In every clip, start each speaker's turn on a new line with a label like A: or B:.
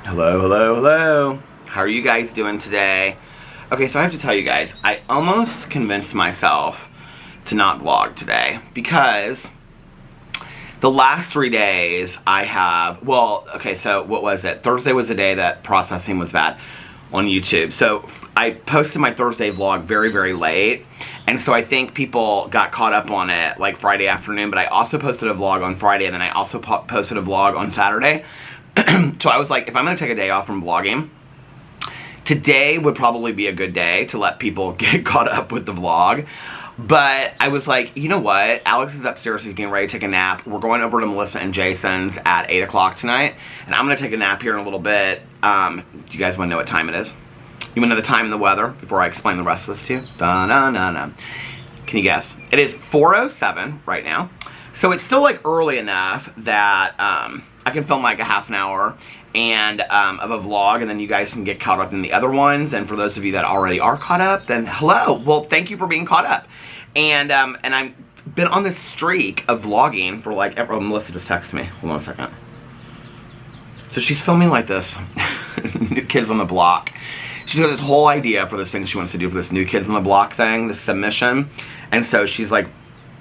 A: Hello, hello, hello. How are you guys doing today? Okay, so I have to tell you guys, I almost convinced myself to not vlog today because the last 3 days I have, well, okay, so what was it? Thursday was the day that processing was bad on YouTube. So I posted my Thursday vlog very, very late. And so I think people got caught up on it like Friday afternoon, but I also posted a vlog on Friday and then I also posted a vlog on Saturday. So I was like, if I'm gonna take a day off from vlogging, today would probably be a good day to let people get caught up with the vlog. But I was like, you know what? Alex is upstairs, he's getting ready to take a nap. We're going over to Melissa and Jason's at 8 o'clock tonight. And I'm gonna take a nap here in a little bit. Do you guys wanna know what time it is? You wanna know the time and the weather before I explain the rest of this to you? Da-na-na-na. Can you guess? It is 4:07 right now. So it's still like early enough that I can film like a half an hour and of a vlog, and then you guys can get caught up in the other ones. And for those of you that already are caught up, then hello. Well, thank you for being caught up. And I've been on this streak of vlogging for like, oh, Melissa just texted me. Hold on a second. So she's filming like this New Kids on the Block. She's got this whole idea for this thing she wants to do for this New Kids on the Block thing, this submission. And so she's like,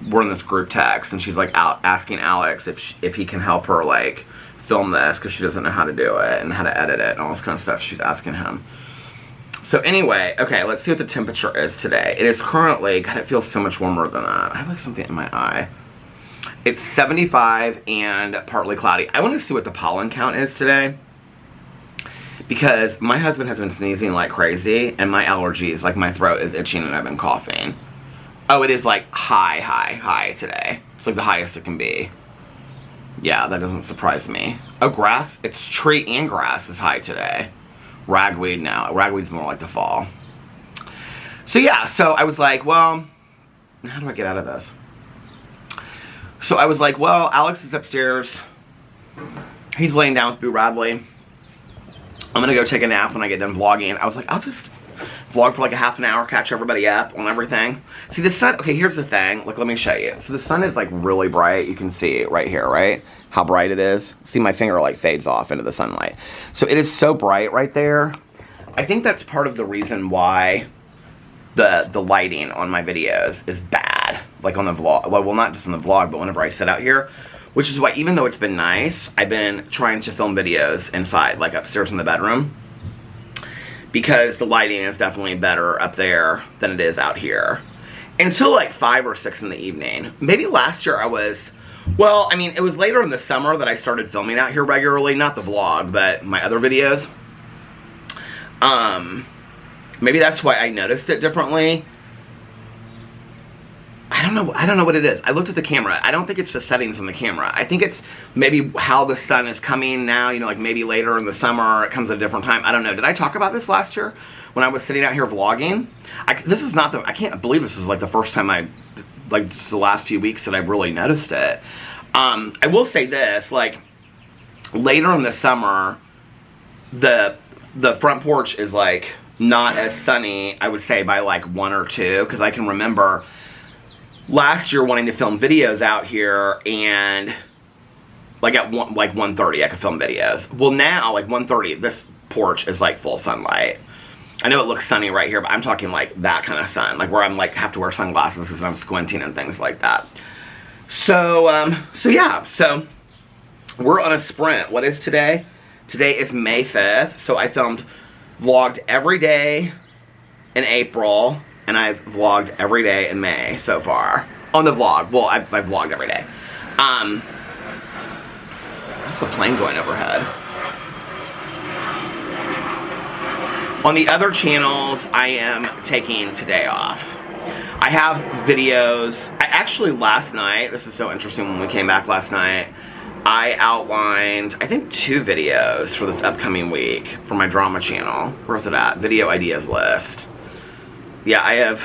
A: we're in this group text, and she's like out asking Alex if he can help her like film this because she doesn't know how to do it and how to edit it and all this kind of stuff. She's asking him. So anyway, okay, let's see what the temperature is today. It is currently, God, it feels so much warmer than that. I have like something in my eye. It's 75 and partly cloudy. I want to see what the pollen count is today because my husband has been sneezing like crazy and my allergies, like my throat is itching and I've been coughing. Oh, it is like high today. It's like the highest it can be. Yeah, that doesn't surprise me. Oh, grass? It's tree and grass is high today. Ragweed now. Ragweed's more like the fall. So yeah, so I was like, well, how do I get out of this? So I was like, well, Alex is upstairs. He's laying down with Boo Radley. I'm gonna go take a nap when I get done vlogging. I was like, I'll just vlog for like a half an hour, catch everybody up on everything. See the sun, okay, here's the thing. Look, let me show you. So the sun is like really bright. You can see it right here, right? How bright it is. See, my finger like fades off into the sunlight. So it is so bright right there. I think that's part of the reason why the lighting on my videos is bad. Like on the vlog, well, not just on the vlog, but whenever I sit out here. Which is why, even though it's been nice, I've been trying to film videos inside, like upstairs in the bedroom. Because the lighting is definitely better up there than it is out here. Until like 5 or 6 in the evening. Maybe last year I was, well, I mean, it was later in the summer that I started filming out here regularly. Not the vlog, but my other videos. Maybe that's why I noticed it differently. I don't know what it is. I looked at the camera. I don't think it's the settings on the camera. I think it's maybe how the sun is coming now, you know, like maybe later in the summer, it comes at a different time. I don't know. Did I talk about this last year when I was sitting out here vlogging? This is not I can't believe this is like the first time like just the last few weeks that I've really noticed it. I will say this, like later in the summer, the front porch is like not as sunny, I would say by like 1 or 2, because I can remember last year wanting to film videos out here and like at 1:30 I could film videos. Well now, like 1:30, this porch is like full sunlight. I know it looks sunny right here, but I'm talking like that kind of sun. Like where I'm like have to wear sunglasses because I'm squinting and things like that. So, so yeah, so we're on a sprint. What is today? Today is May 5th. So I vlogged every day in April. And I've vlogged every day in May so far. On the vlog. Well, I've vlogged every day. There's a plane going overhead. On the other channels, I am taking today off. I have videos. Actually, last night, this is so interesting, when we came back last night, I outlined, I think, 2 videos for this upcoming week for my drama channel. Where's it at? Video ideas list. Yeah, I have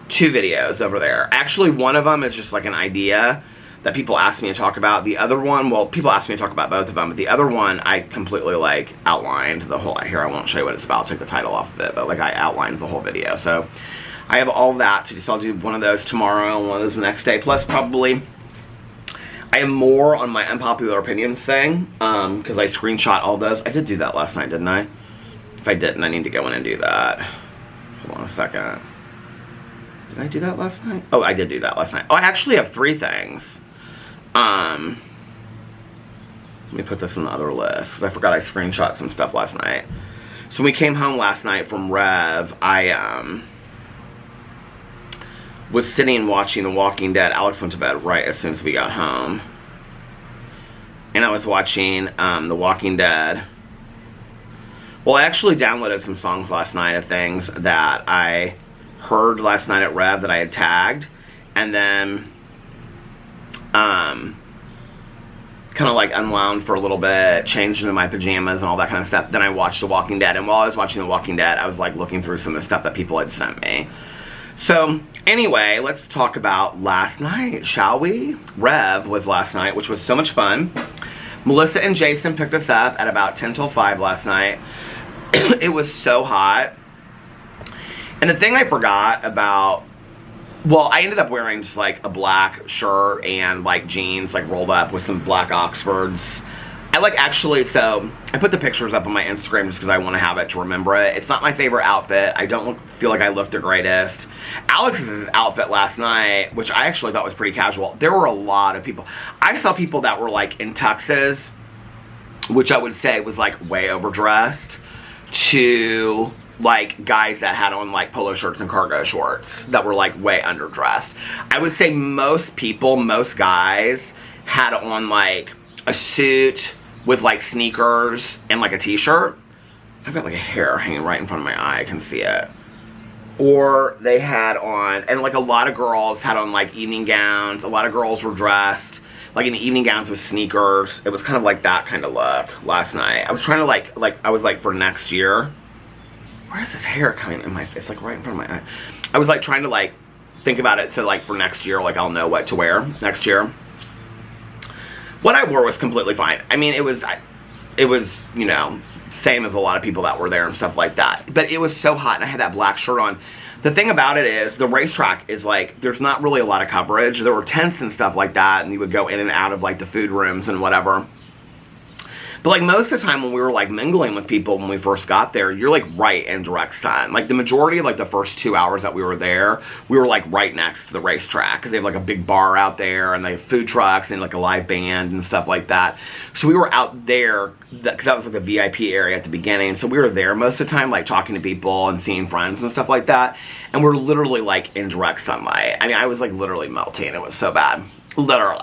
A: 2 videos over there. Actually, one of them is just like an idea that people asked me to talk about. The other one, well, people asked me to talk about both of them, but the other one, I completely like outlined the whole, here, I won't show you what it's about, I'll take the title off of it, but like I outlined the whole video. So I have all that to do, so I'll do one of those tomorrow and one of those the next day, plus probably I am more on my unpopular opinions thing, because I screenshot all those. I did do that last night, didn't I? If I didn't, I need to go in and do that. Hold on a second. Did I do that last night? Oh, I did do that last night. Oh, I actually have 3 things. Let me put this in the other list, because I forgot I screenshot some stuff last night. So when we came home last night from Rev, I was sitting watching The Walking Dead. Alex went to bed right as soon as we got home. And I was watching The Walking Dead. Well, I actually downloaded some songs last night of things that I heard last night at Rev that I had tagged. And then kind of like unwound for a little bit, changed into my pajamas and all that kind of stuff. Then I watched The Walking Dead, and while I was watching The Walking Dead, I was like looking through some of the stuff that people had sent me. So anyway, let's talk about last night, shall we? Rev was last night, which was so much fun. Melissa and Jason picked us up at about 10 till 5 last night. It was so hot. And the thing I forgot about, well, I ended up wearing just like a black shirt and like jeans like rolled up with some black Oxfords. I like actually, so I put the pictures up on my Instagram just because I want to have it to remember it. It's not my favorite outfit. I don't feel like I looked the greatest. Alex's outfit last night, which I actually thought was pretty casual. There were a lot of people. I saw people that were like in tuxes, which I would say was like way overdressed, to like guys that had on like polo shirts and cargo shorts that were like way underdressed. I would say most people, most guys had on like a suit with like sneakers and like a t-shirt. I've got like a hair hanging right in front of my eye, I can see it. Or they had on, and like a lot of girls had on like evening gowns. A lot of girls were dressed like in evening gowns with sneakers. It was kind of like that kind of look last night. I was trying to I was like for next year. Where is this hair coming in my face? Like right in front of my eye. I was like trying to like think about it so like for next year, like I'll know what to wear next year. What I wore was completely fine. I mean, it was, you know, same as a lot of people that were there and stuff like that. But it was so hot and I had that black shirt on. The thing about it is the racetrack is like, there's not really a lot of coverage. There were tents and stuff like that, and you would go in and out of like the food rooms and whatever. But like most of the time when we were like mingling with people when we first got there, you're like right in direct sun. Like the majority of like the first 2 hours that we were there, we were like right next to the racetrack because they have like a big bar out there and they have food trucks and like a live band and stuff like that. So we were out there because that was like the VIP area at the beginning. So we were there most of the time like talking to people and seeing friends and stuff like that. And we're literally like in direct sunlight. I mean, I was like literally melting. It was so bad. Literally.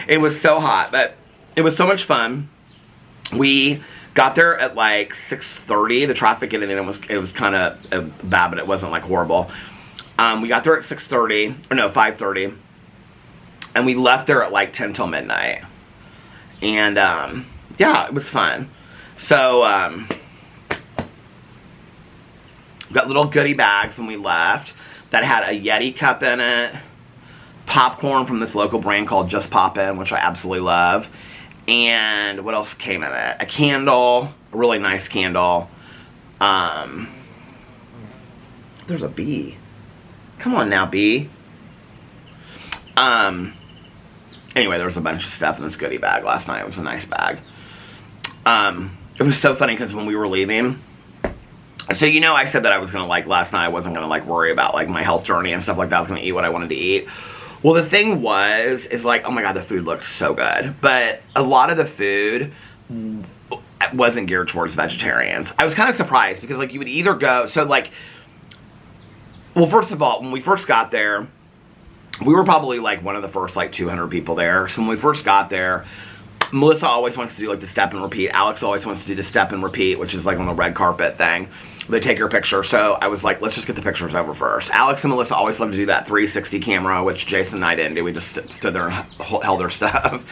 A: It was so hot, but it was so much fun. We got there at like 6:30. The traffic getting in it was kind of bad, but it wasn't like horrible. We got there at 6:30, or no, 5:30, and we left there at like 10 till midnight. And yeah, it was fun. So got little goodie bags when we left that had a Yeti cup in it, popcorn from this local brand called Just Poppin', which I absolutely love. And what else came in it? A candle, a really nice candle. There's a bee. Come on now, bee. Anyway, there was a bunch of stuff in this goodie bag last night. It was a nice bag. It was so funny because when we were leaving, so you know I said that I was gonna like last night I wasn't gonna like worry about like my health journey and stuff like that. I was gonna eat what I wanted to eat. Well, the thing is like, oh my god, the food looked so good. But a lot of the food wasn't geared towards vegetarians. I was kind of surprised because like you would either go, so like, well, first of all, when we first got there, we were probably like one of the first like 200 people there. So when we first got there, Melissa always wants to do like the step and repeat. Alex always wants to do the step and repeat, which is like on the red carpet thing. They take your picture. So I was like, let's just get the pictures over first. Alex and Melissa always love to do that 360 camera, which Jason and I didn't do. We just stood there and held their stuff.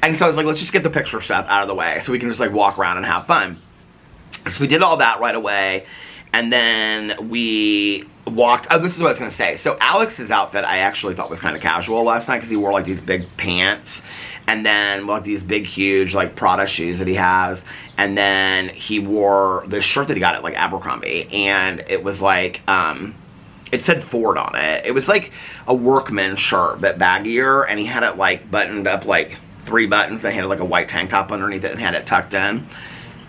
A: And so I was like, let's just get the picture stuff out of the way so we can just like walk around and have fun. So we did all that right away. And then we walked, oh, this is what I was going to say. So Alex's outfit I actually thought was kind of casual last night because he wore like these big pants. And then like these big, huge like Prada shoes that he has. And then he wore this shirt that he got at like Abercrombie. And it was like, it it said Ford on it. It was like a workman shirt, but baggier, and he had it like buttoned up like 3 buttons, and he had like a white tank top underneath it and had it tucked in.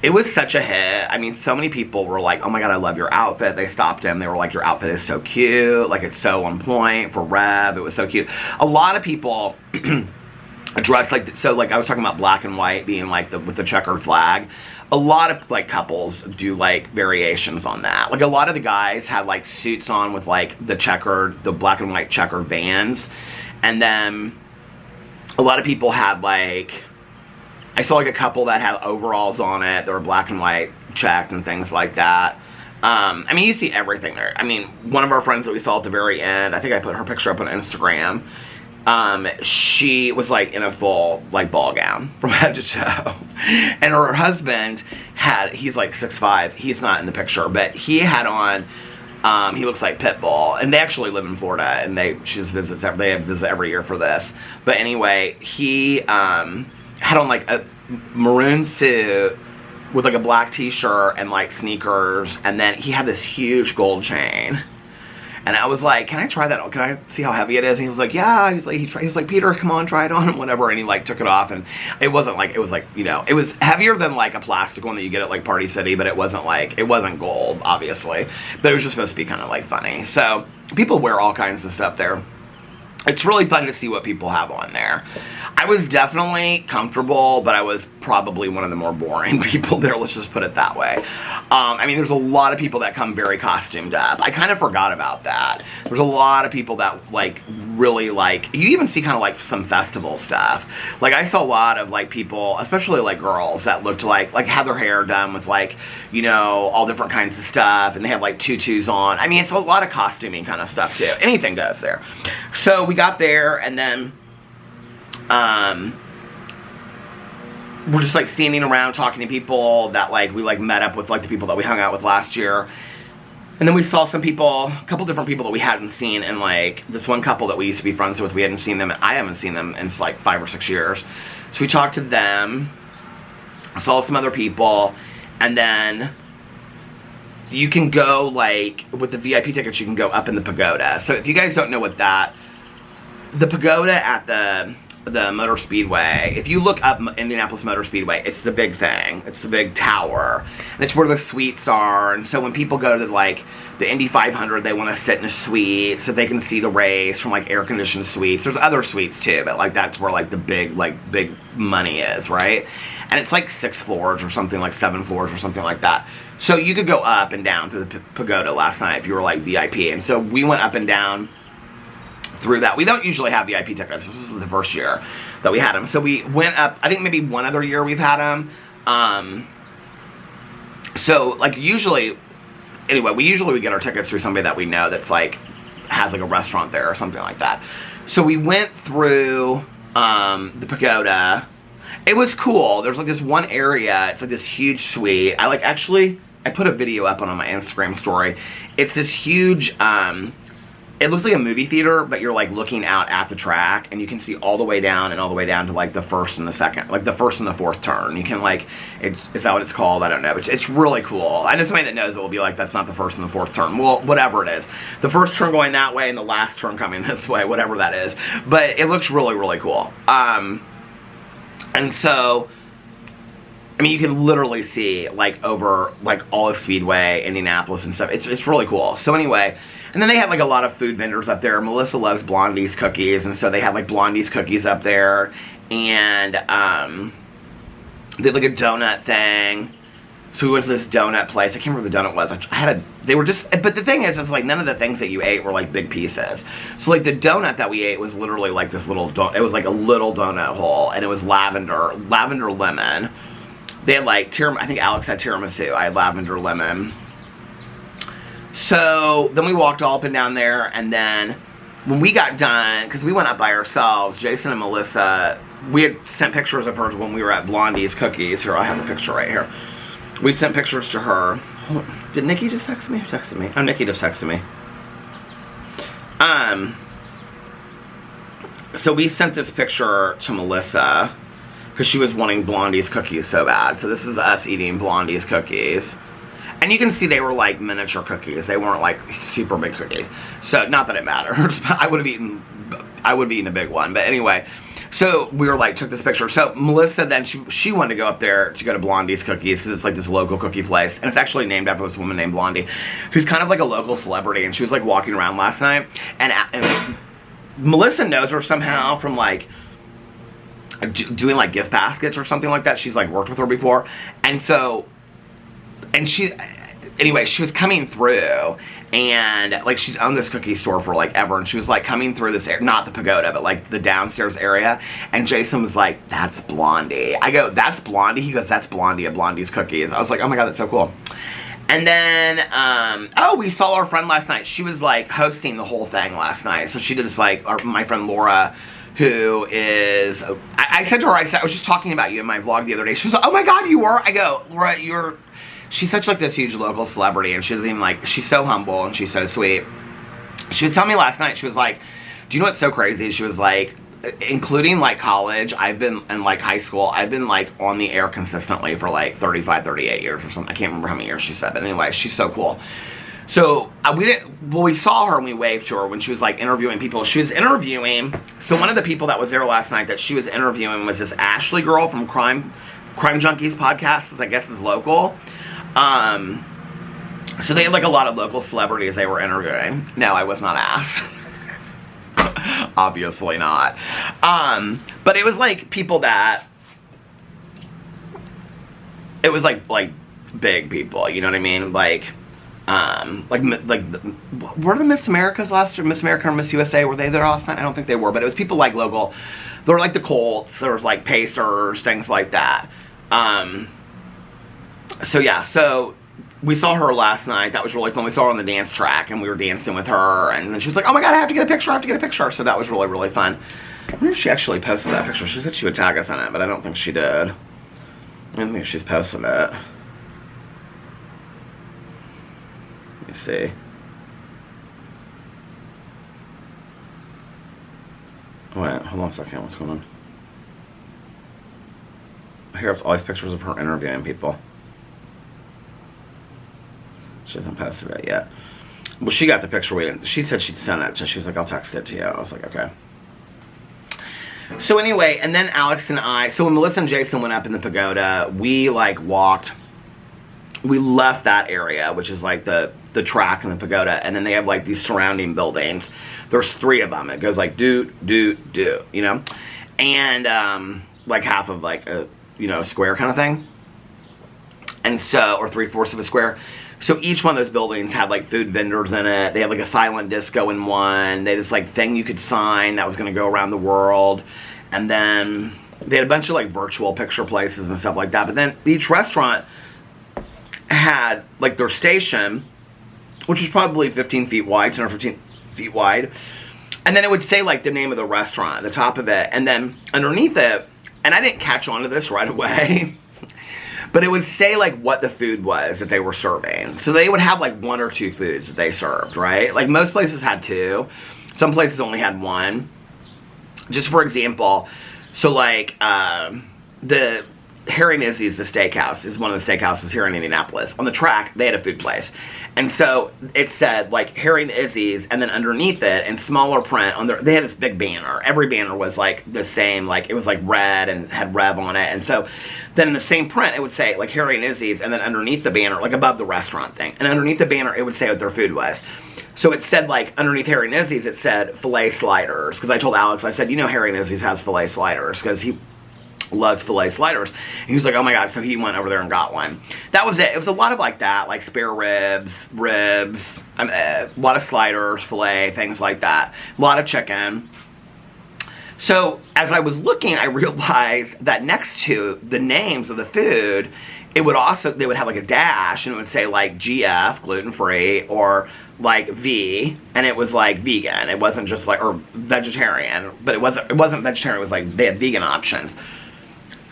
A: It was such a hit. I mean, so many people were like, oh my god, I love your outfit. They stopped him. They were like, your outfit is so cute. Like, it's so on point for Rev. It was so cute. A lot of people dressed like, so like I was talking about black and white being like with the checkered flag. A lot of like couples do like variations on that. Like, a lot of the guys had like suits on with like the black and white checkered Vans. And then a lot of people had like, I saw like a couple that had overalls on it. They were black and white checked and things like that. I mean, you see everything there. I mean, one of our friends that we saw at the very end, I think I put her picture up on Instagram. She was like in a full like ball gown from head to toe. And her husband he's like 6'5". He's not in the picture, but he had on, he looks like Pitbull. And they actually live in Florida, and they visit every year for this. But anyway, he, had on like a maroon suit with like a black t-shirt and like sneakers, and then he had this huge gold chain. And I was like, can I try that? Can I see how heavy it is? And he was like, yeah. He was like, Peter, come on, try it on, and whatever. And he like took it off, and it was like, you know, it was heavier than like a plastic one that you get at like Party City, but it wasn't gold, obviously. But it was just supposed to be kind of like funny. So people wear all kinds of stuff there. It's really fun to see what people have on there. I was definitely comfortable, but I was probably one of the more boring people there, let's just put it that way. I mean, there's a lot of people that come very costumed up. I kind of forgot about that. There's a lot of people that, like, really, like, you even see kind of, like, some festival stuff. Like, I saw a lot of, like, people, especially, like, girls that looked like, had their hair done with, like, you know, all different kinds of stuff, and they have, like, tutus on. I mean, it's a lot of costuming kind of stuff, too. Anything goes there. So, we got there, and then we're just like standing around talking to people that like we like met up with, like the people that we hung out with last year. And then we saw some people, a couple different people that we hadn't seen, and like this one couple that we used to be friends with, we hadn't seen them, I haven't seen them in like 5 or 6 years. So we talked to them, saw some other people, and then you can go, like, with the VIP tickets, you can go up in the pagoda. So if you guys don't know what the pagoda at the Motor Speedway, if you look up Indianapolis Motor Speedway, it's the big thing. It's the big tower. And it's where the suites are. And so when people go to, like, the Indy 500, they want to sit in a suite so they can see the race from, like, air-conditioned suites. There's other suites, too, but, like, that's where, like, the big money is, right? And it's, like, 6 floors or something, like 7 floors or something like that. So you could go up and down through the pagoda last night if you were, like, VIP. And so we went up and down through that. We don't usually have VIP tickets. This was the first year that we had them. So we went up, I think maybe one other year we've had them. So, like, usually, anyway, we get our tickets through somebody that we know that's, like, has, like, a restaurant there or something like that. So we went through the pagoda. It was cool. There's, like, this one area. It's, like, this huge suite. I put a video up on my Instagram story. It's this huge, it looks like a movie theater, but you're, like, looking out at the track, and you can see all the way down and all the way down to, like, the first and the second, like, the first and the fourth turn. You can, like, is that what it's called? I don't know. It's really cool. I know somebody that knows it will be like, that's not the first and the fourth turn. Well, whatever it is. The first turn going that way and the last turn coming this way, whatever that is. But it looks really, really cool. And so, I mean, you can literally see, like, over, like, all of Speedway, Indianapolis and stuff. It's really cool. So anyway, and then they had, like, a lot of food vendors up there. Melissa loves Blondie's cookies, and so they had, like, Blondie's cookies up there. And they had, like, a donut thing. So we went to this donut place. I can't remember what the donut was. They were just, but the thing is, it's like none of the things that you ate were like big pieces. So like the donut that we ate was literally like this little, it was like a little donut hole, and it was lavender lemon. They had like, I think Alex had tiramisu. I had lavender lemon. So then we walked all up and down there, and then when we got done, because we went up by ourselves, Jason and Melissa, we had sent pictures of hers when we were at Blondie's Cookies. Here, I have the picture right here. We sent pictures to her. Hold on. Did Nikki just text me? Who texted me? Oh, Nikki just texted me. So we sent this picture to Melissa because she was wanting Blondie's cookies so bad. So this is us eating Blondie's cookies. And you can see they were like miniature cookies. They weren't like super big cookies. So not that it matters, but I would have eaten a big one. But anyway, so we were like, took this picture. So Melissa then, she wanted to go up there to go to Blondie's Cookies because it's like this local cookie place. And it's actually named after this woman named Blondie, who's kind of like a local celebrity. And she was like walking around last night. And Melissa knows her somehow from like doing like gift baskets or something like that. She's like worked with her before. And so, anyway, she was coming through, and like she's owned this cookie store for like ever, and she was like coming through this not the pagoda, but like the downstairs area, and Jason was like, that's Blondie. I go, that's Blondie? He goes, that's Blondie at Blondie's Cookies. I was like, oh my god, that's so cool. And then, oh, we saw our friend last night. She was like hosting the whole thing last night. So she did this like, my friend Laura, who is, I said to her, I was just talking about you in my vlog the other day. She was like, oh my god, you were? I go, Laura, she's such like this huge local celebrity, and she doesn't even like, she's so humble and she's so sweet. She was telling me last night, she was like, do you know what's so crazy? She was like, including like college, I've been, and like high school, I've been like on the air consistently for like 35, 38 years or something. I can't remember how many years she said, but anyway, she's so cool. So we saw her and we waved to her when she was like interviewing people. She was interviewing, so one of the people that was there last night that she was interviewing was this Ashley girl from Crime Junkies podcast, I guess is local. So they had like a lot of local celebrities they were interviewing. No, I was not asked. Obviously not. But it was like people that, it was like big people, you know what I mean? Like were the Miss Americas last year? Miss America or Miss USA, were they there last night? I don't think they were, but it was people like local. There were like the Colts, there was like Pacers, things like that. So yeah, so we saw her last night. That was really fun. We saw her on the dance track, and we were dancing with her, and then she was like, oh my god, I have to get a picture, So that was really, really fun. I wonder if she actually posted that picture. She said she would tag us in it, but I don't think she did. I don't think she's posted it. Let me see. Wait, hold on a second. What's going on? Here's all these pictures of her interviewing people. She hasn't posted it yet. Well, she got the picture. She said she'd send it, so she was like, I'll text it to you. I was like, okay. So anyway, and then Alex and I, so when Melissa and Jason went up in the pagoda, we like walked, we left that area, which is like the track and the pagoda, and then they have like these surrounding buildings. There's 3 of them. It goes like do, you know? And like half of like a, you know, a square kind of thing. And so, or 3/4 of a square. So each one of those buildings had like food vendors in it. They had like a silent disco in one. They had this like thing you could sign that was going to go around the world. And then they had a bunch of like virtual picture places and stuff like that. But then each restaurant had like their station, which was probably 15 feet wide, 10 or 15 feet wide. And then it would say like the name of the restaurant at the top of it. And then underneath it, and I didn't catch on to this right away, but it would say like what the food was that they were serving. So they would have like 1 or 2 foods that they served, right? Like most places had 2. Some places only had 1. Just for example, so like the Harry and Izzy's, the steakhouse, is one of the steakhouses here in Indianapolis. On the track, they had a food place. And so it said like Harry and Izzy's, and then underneath it in smaller print on they had this big banner. Every banner was like the same, like it was like red and had Rev on it. And so then in the same print it would say like Harry and Izzy's, and then underneath the banner, like above the restaurant thing, and underneath the banner it would say what their food was. So it said like underneath Harry and Izzy's it said filet sliders, because I told Alex, I said, you know Harry and Izzy's has filet sliders, because he loves filet sliders. And he was like, oh my god, so he went over there and got one. That was it. It was a lot of like that, like spare ribs, a lot of sliders, filet, things like that. A lot of chicken. So as I was looking, I realized that next to the names of the food, it would also, they would have like a dash, and it would say like GF, gluten-free, or like V, and it was like vegan. It wasn't just like, or vegetarian, but it wasn't vegetarian. It was like they had vegan options.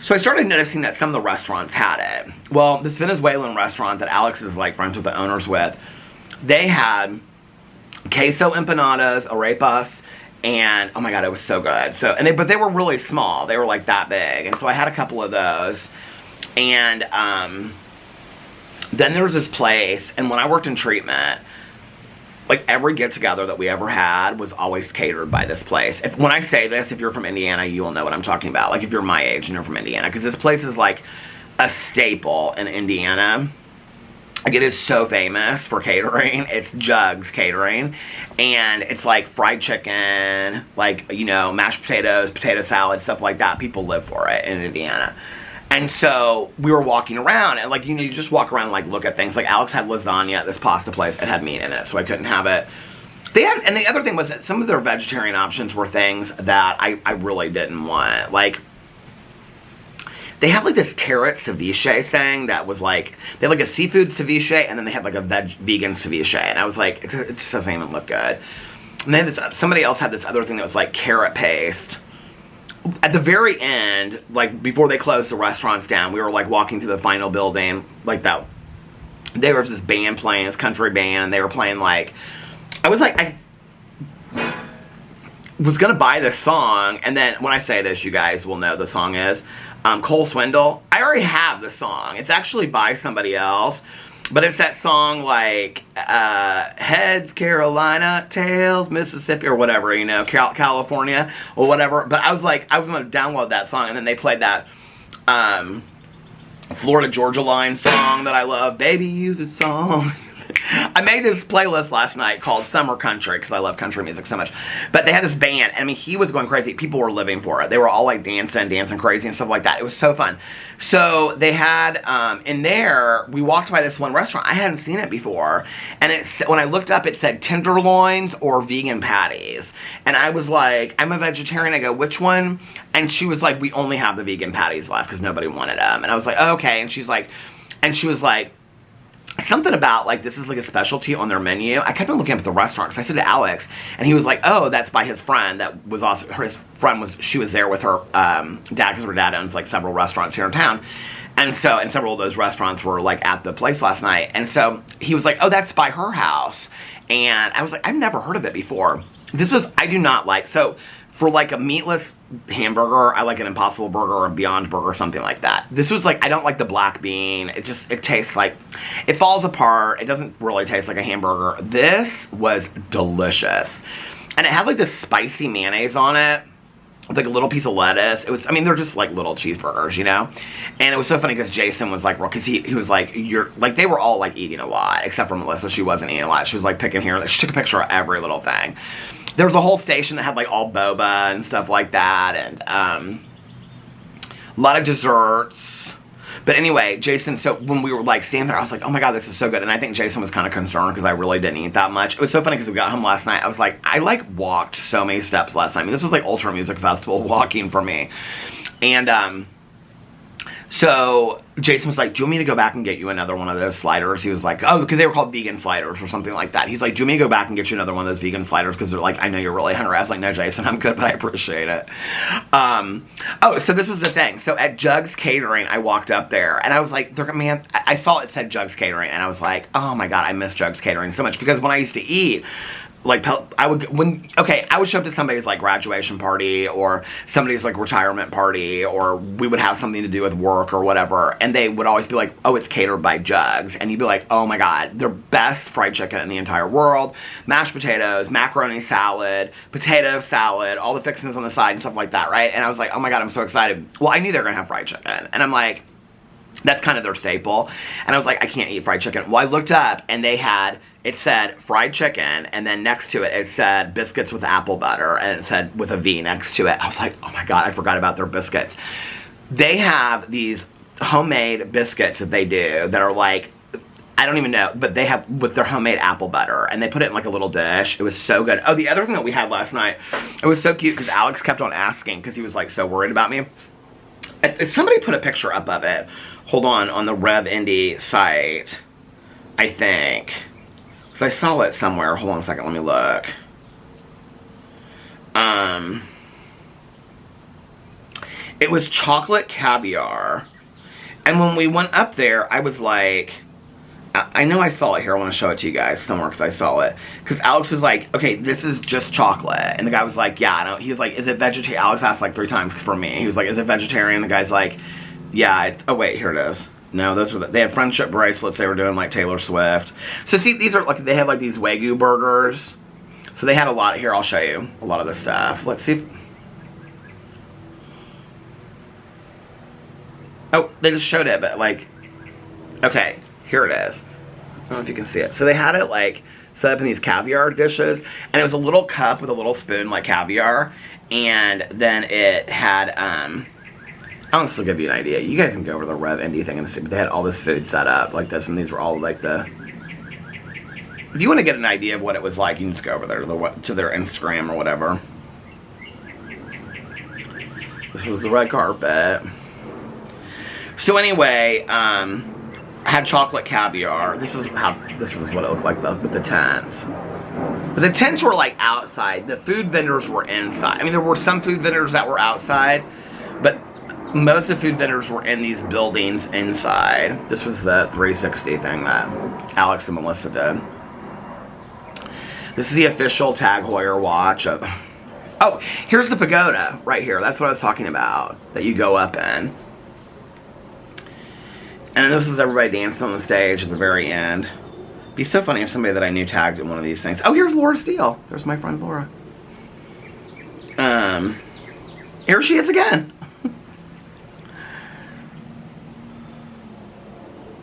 A: So I started noticing that some of the restaurants had it. Well, this Venezuelan restaurant that Alex is like friends with the owners with, they had queso empanadas, arepas, and oh my god, it was so good. So, but they were really small. They were like that big, and so I had a couple of those. And then there was this place, and when I worked in treatment, like every get-together that we ever had was always catered by this place. When I say this, if you're from Indiana, you will know what I'm talking about. Like if you're my age and you're from Indiana, because this place is like a staple in Indiana. Like it is so famous for catering. It's Jugs Catering, and it's like fried chicken, like, you know, mashed potatoes, potato salad, stuff like that. People live for it in Indiana. And so we were walking around, and like, you know, you just walk around and like look at things. Like Alex had lasagna at this pasta place. It had meat in it, so I couldn't have it. They had, and the other thing was that some of their vegetarian options were things that I really didn't want. Like, they had like this carrot ceviche thing that was like, they had like a seafood ceviche, and then they had like a vegan ceviche, and I was like, it just doesn't even look good. And then somebody else had this other thing that was like carrot paste. At the very end, like before they closed the restaurants down, we were like walking through the final building, like that. There was this band playing, this country band, and they were playing like, I was gonna buy this song, and then when I say this, you guys will know the song is Cole Swindle. I already have the song. It's actually by somebody else, but it's that song like Heads Carolina, Tails Mississippi, or whatever, you know, California or whatever. But I was like, I was gonna download that song, and then they played that Florida Georgia Line song that I love, Baby Use a Song. I made this playlist last night called Summer Country because I love country music so much. But they had this band, and I mean, he was going crazy. People were living for it. They were all like dancing crazy and stuff like that. It was so fun. So they had, in there, we walked by this one restaurant. I hadn't seen it before. And when I looked up, it said tenderloins or vegan patties. And I was like, I'm a vegetarian. I go, which one? And she was like, we only have the vegan patties left because nobody wanted them. And I was like, oh, okay. And she was like, something about, like, this is, like, a specialty on their menu. I kept on looking up at the restaurant, because I said to Alex, and he was like, oh, that's by his friend. That was also, his friend was, she was there with her dad, because her dad owns, like, several restaurants here in town. And so, and several of those restaurants were, like, at the place last night. And so, he was like, oh, that's by her house. And I was like, I've never heard of it before. This was, I do not like, so, for like a meatless hamburger, I like an Impossible Burger or a Beyond Burger or something like that. This was like, I don't like the black bean. It tastes like, it falls apart. It doesn't really taste like a hamburger. This was delicious. And it had like this spicy mayonnaise on it, with like a little piece of lettuce. It was, I mean, they're just like little cheeseburgers, you know? And it was so funny because Jason was like, because he was like, they were all like eating a lot, except for Melissa. She wasn't eating a lot. She was like picking here. She took a picture of every little thing. There was a whole station that had like all boba and stuff like that, and a lot of desserts. But anyway, Jason, so when we were like standing there, I was like, oh my God, this is so good. And I think Jason was kind of concerned because I really didn't eat that much. It was so funny because we got home last night. I was like, I like walked so many steps last night. I mean, this was like Ultra Music Festival walking for me. And so Jason was like, do you want me to go back and get you another one of those sliders? He was like, oh, because they were called vegan sliders or something like that. He's like, do you want me to go back and get you another one of those vegan sliders? Because they're like, I know you're really hungry. I was like, no, Jason, I'm good, but I appreciate it. Oh, so this was the thing. So at Jugs Catering, I walked up there, and I was like, man, I saw it said Jugs Catering, and I was like, oh my God, I miss Jugs Catering so much. Because when I used to eat, like, I would show up to somebody's, like, graduation party or somebody's, like, retirement party, or we would have something to do with work or whatever, and they would always be like, oh, it's catered by Jugs, and you'd be like, oh my God, they're best fried chicken in the entire world, mashed potatoes, macaroni salad, potato salad, all the fixings on the side and stuff like that, right? And I was like, oh my God, I'm so excited. Well, I knew they were gonna have fried chicken, and I'm like, that's kind of their staple, and I was like, I can't eat fried chicken. Well, I looked up, and it said fried chicken, and then next to it, it said biscuits with apple butter, and it said with a V next to it. I was like, oh my God, I forgot about their biscuits. They have these homemade biscuits that they do that are like, I don't even know, but they have with their homemade apple butter, and they put it in like a little dish. It was so good. Oh, the other thing that we had last night, it was so cute because Alex kept on asking because he was like so worried about me. Somebody put a picture up of it. Hold on the Rev Indy site, I think. Because I saw it somewhere. Hold on a second, let me look. It was chocolate caviar. And when we went up there, I was like, I know I saw it here. I want to show it to you guys somewhere because I saw it. Because Alex was like, okay, this is just chocolate. And the guy was like, yeah, I know. He was like, is it vegetarian? Alex asked like 3 times for me. He was like, is it vegetarian? The guy's like, yeah, oh wait, here it is. No, those were they had friendship bracelets. They were doing like Taylor Swift. So see, these are like they have like these Wagyu burgers. So they had a lot here. I'll show you a lot of this stuff. Let's see if. Oh, they just showed it, but like, okay, here it is. I don't know if you can see it. So they had it like set up in these caviar dishes, and it was a little cup with a little spoon like caviar, and then it had I'll just give you an idea. You guys can go over the Rev Indy thing and see, but they had all this food set up like this, and these were all like the. If you want to get an idea of what it was like, you can just go over there to their Instagram or whatever. This was the red carpet. So anyway, I had chocolate caviar. This was what it looked like with the tents. But the tents were like outside. The food vendors were inside. I mean, there were some food vendors that were outside, but most of the food vendors were in these buildings inside. This was the 360 thing that Alex and Melissa did. This is the official Tag Heuer watch of. Oh, here's the pagoda right here. That's what I was talking about. That you go up in. And this was everybody dancing on the stage at the very end. It'd be so funny if somebody that I knew tagged in one of these things. Oh, here's Laura Steele. There's my friend Laura. Here she is again.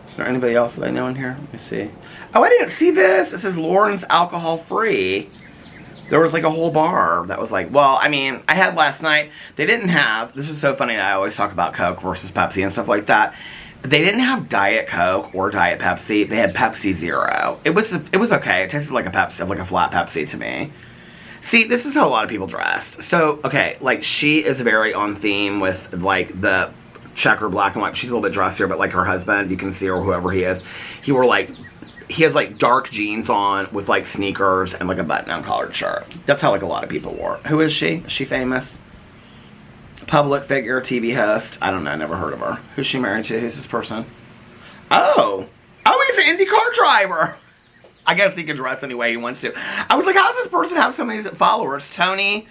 A: Is there anybody else that I know in here? Let me see. Oh, I didn't see this. It says Lauren's alcohol free. There was like a whole bar that was like, well, I mean, I had last night. They didn't have, this is so funny that I always talk about Coke versus Pepsi and stuff like that. They didn't have Diet Coke or Diet Pepsi. They had Pepsi Zero. It was okay. It tasted like a Pepsi, like a flat Pepsi to me. See, this is how a lot of people dressed. So, okay, like she is very on theme with like the checker black and white. She's a little bit dressier, but like her husband, you can see, or whoever he is, he has like dark jeans on with like sneakers and like a button-down collared shirt. That's how like a lot of people wore. Who is she? Is she famous? Public figure, TV host. I don't know, never heard of her. Who's she married to? Who's this person? Oh, he's an Indy car driver. I guess he can dress any way he wants to. I was like, how does this person have so many followers? Tony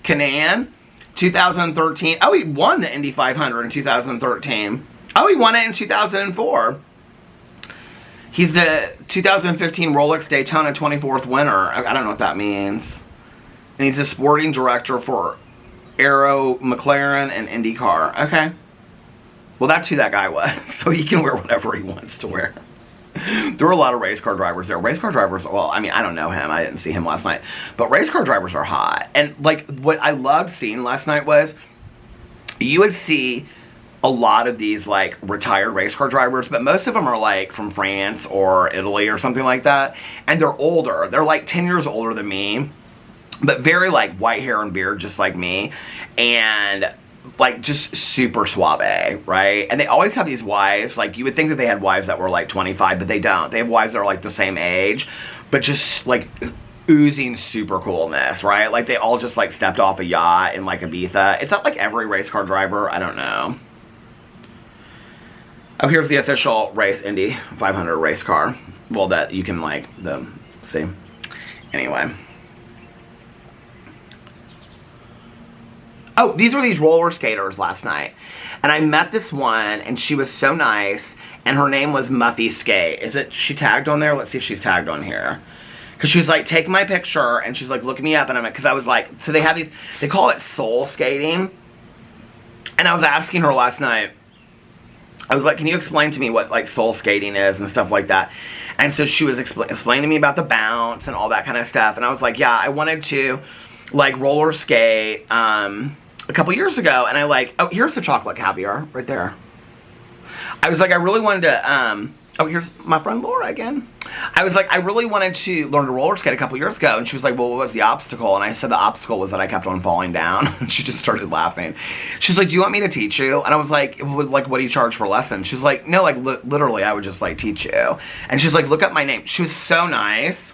A: Kanaan, 2013. Oh, he won the Indy 500 in 2013. Oh, he won it in 2004. He's the 2015 Rolex Daytona 24th winner. I don't know what that means. And he's a sporting director for Aero, McLaren, and IndyCar. Okay. Well, that's who that guy was. So he can wear whatever he wants to wear. There were a lot of race car drivers there. Race car drivers, well, I mean, I don't know him. I didn't see him last night. But race car drivers are hot. And, like, what I loved seeing last night was you would see a lot of these, like, retired race car drivers. But most of them are, like, from France or Italy or something like that. And they're older. They're, like, 10 years older than me. But very, like, white hair and beard just like me. And, like, just super suave, right? And they always have these wives. Like, you would think that they had wives that were, like, 25, but they don't. They have wives that are, like, the same age. But just, like, oozing super coolness, right? Like, they all just, like, stepped off a yacht in, like, Ibiza. It's not like every race car driver. I don't know. Oh, here's the official race Indy 500 race car. Well, that you can, like, see. Anyway. Oh, these were these roller skaters last night. And I met this one, and she was so nice, and her name was Muffy Skate. Is it, she tagged on there? Let's see if she's tagged on here. Because she was like, take my picture, and she's like, look me up, and I'm like, because I was like, so they have these, they call it soul skating. And I was asking her last night, I was like, can you explain to me what, like, soul skating is and stuff like that? And so she was explaining to me about the bounce and all that kind of stuff. And I was like, yeah, I wanted to, like, roller skate, a couple years ago, and I like, oh, here's the chocolate caviar right there. I was like, I really wanted to, oh, here's my friend Laura again. I was like, I really wanted to learn to roller skate a couple years ago, and she was like, well, what was the obstacle? And I said the obstacle was that I kept on falling down. And she just started laughing. She's like, do you want me to teach you? And I was like, what do you charge for lessons? She's like, no, like, literally, I would just, like, teach you. And she's like, look up my name. She was so nice.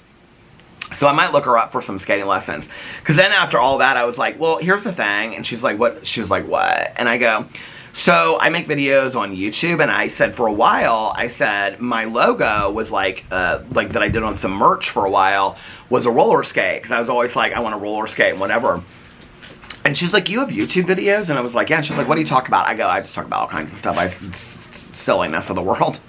A: So I might look her up for some skating lessons. Because then after all that, I was like, well, here's the thing. And she's like, what? She was like, what? And I go, so I make videos on YouTube. And I said, for a while, I said my logo was like that I did on some merch for a while was a roller skate. Because I was always like, I want to roller skate and whatever. And she's like, you have YouTube videos? And I was like, yeah. And she's like, what do you talk about? I go, I just talk about all kinds of stuff. I silliness of the world.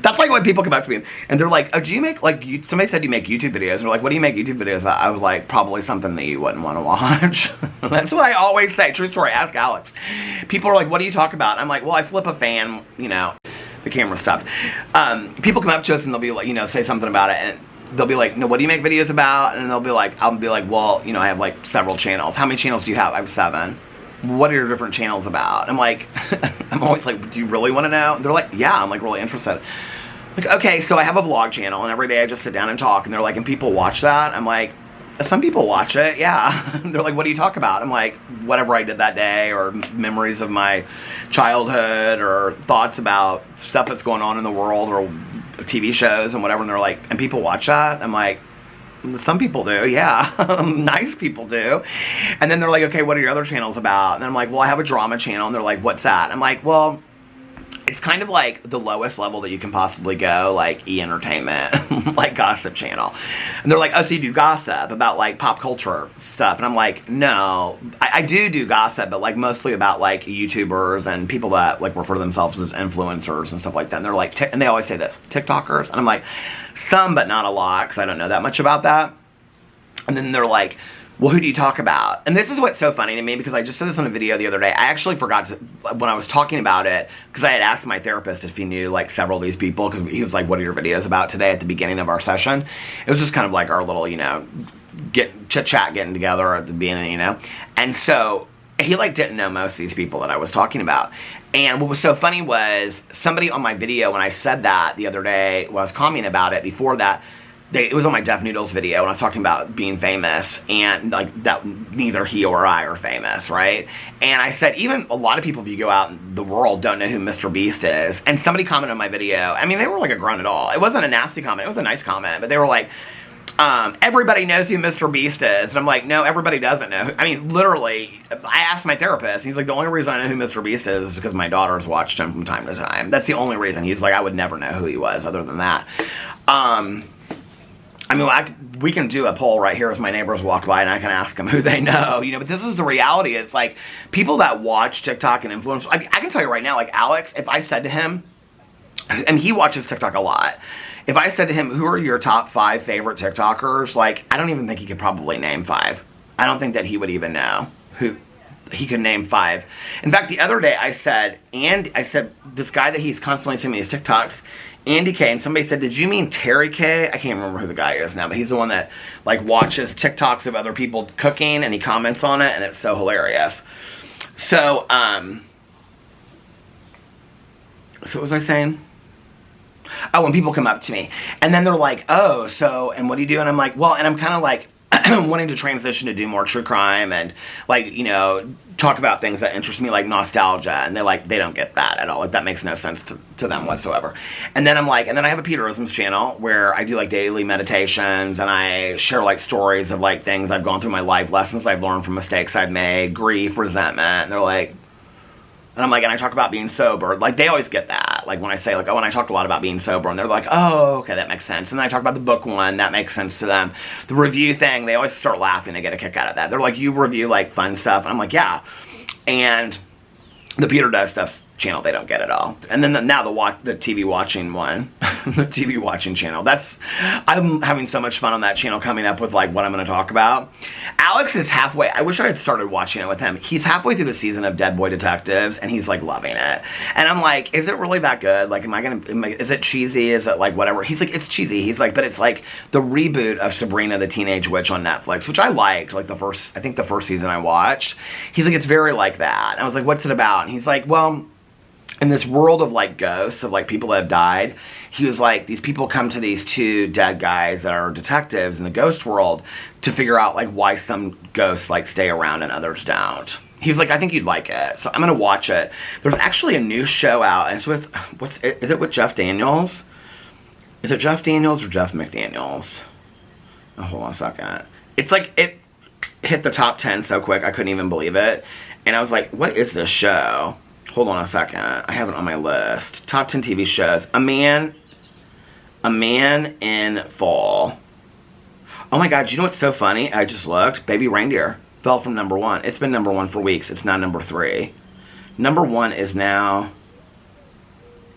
A: That's like when people come up to me and they're like, oh, do you make, like, somebody said you make YouTube videos. They're like, what do you make YouTube videos about? I was like, probably something that you wouldn't want to watch. That's what I always say. True story, ask Alex. People are like, what do you talk about? I'm like, well, I flip a fan, you know. The camera stopped. People come up to us and they'll be like, you know, say something about it, and they'll be like, no, what do you make videos about? And they'll be like, I'll be like, well, you know, I have like several channels. How many channels do you have? I have 7. What are your different channels about? I'm like, I'm always like, do you really want to know? And they're like, yeah, I'm like really interested. Like, okay, so I have a vlog channel and every day I just sit down and talk, and they're like, and people watch that? I'm like, some people watch it, yeah. They're like, what do you talk about? I'm like, whatever I did that day, or memories of my childhood, or thoughts about stuff that's going on in the world, or TV shows and whatever. And they're like, and people watch that? I'm like, some people do, yeah. Nice people do. And then they're like, okay, what are your other channels about? And I'm like, well, I have a drama channel. And they're like, what's that? I'm like, well, it's kind of like the lowest level that you can possibly go, like e-entertainment, like gossip channel. And they're like, oh, so you do gossip about like pop culture stuff? And I'm like, no, I do gossip, but like mostly about like YouTubers and people that like refer to themselves as influencers and stuff like that. And they're like, and they always say this, TikTokers. And I'm like, some, but not a lot, because I don't know that much about that. And then they're like, well, who do you talk about? And this is what's so funny to me, because I just said this on a video the other day. I actually forgot to, when I was talking about it, because I had asked my therapist if he knew like several of these people, because he was like, what are your videos about today, at the beginning of our session. It was just kind of like our little, you know, chit-chat getting together at the beginning, you know. And so he like didn't know most of these people that I was talking about. And what was so funny was somebody on my video, when I said that the other day, when I was commenting about it before that, it was on my Deaf Noodles video when I was talking about being famous, and like that neither he or I are famous, right? And I said, even a lot of people, if you go out in the world, don't know who Mr. Beast is. And somebody commented on my video. I mean, they were like a grunt at all. It wasn't a nasty comment. It was a nice comment. But they were like, everybody knows who Mr. Beast is. And I'm like, no, everybody doesn't know. I mean, literally, I asked my therapist. And he's like, the only reason I know who Mr. Beast is because my daughters watched him from time to time. That's the only reason. He's like, I would never know who he was other than that. I mean, we can do a poll right here as my neighbors walk by, and I can ask them who they know, you know, but this is the reality. It's like, people that watch TikTok and influence, I can tell you right now, like Alex, if I said to him, and he watches TikTok a lot, if I said to him, who are your top 5 favorite TikTokers, like, I don't even think he could probably name 5. I don't think that he would even know who. He could name 5. In fact, the other day I said, this guy that he's constantly sending me his TikToks, Andy K, and somebody said, did you mean Terry K? I can't remember who the guy is now, but he's the one that like watches TikToks of other people cooking, and he comments on it, and it's so hilarious. So, so what was I saying? Oh, when people come up to me, and then they're like, oh, so, and what do you do? And I'm like, well, and I'm kind of like, wanting to transition to do more true crime and like, you know, talk about things that interest me, like nostalgia, and they don't get that at all. Like, that makes no sense to them whatsoever. And then I'm like, and then I have a Peterisms channel where I do like daily meditations, and I share like stories of like things I've gone through, my life lessons I've learned from mistakes I've made, grief, resentment. And they're like, and I'm like, and I talk about being sober. Like, they always get that. Like, when I say, like, oh, and I talked a lot about being sober. And they're like, oh, okay, that makes sense. And then I talk about the book one. That makes sense to them. The review thing, they always start laughing. They get a kick out of that. They're like, you review, like, fun stuff? And I'm like, yeah. And the Peter Does Stuff channel, they don't get it all. And then now the TV watching one, the TV watching channel, I'm having so much fun on that channel, coming up with like what I'm going to talk about. Alex is halfway, I wish I had started watching it with him. He's halfway through the season of Dead Boy Detectives, and he's like loving it. And I'm like, is it really that good? Like, is it cheesy? Is it like whatever? He's like, it's cheesy. He's like, but it's like the reboot of Sabrina the Teenage Witch on Netflix, which I liked, like I think the first season I watched. He's like, it's very like that. And I was like, what's it about? And he's like, well, in this world of like ghosts, of like people that have died, he was like, these people come to these 2 dead guys that are detectives in the ghost world to figure out like why some ghosts like stay around and others don't. He was like, I think you'd like it. So I'm gonna watch it. There's actually a new show out, and it's with, is it with Jeff Daniels? Is it Jeff Daniels or Jeff McDaniels? Oh, hold on a second. It's like, it hit the top 10 so quick, I couldn't even believe it. And I was like, what is this show? Hold on a second. I have it on my list. Top 10 TV shows. A Man in Fall. Oh my God, you know what's so funny? I just looked. Baby Reindeer fell from number 1. It's been number 1 for weeks. It's now number 3. Number 1 is now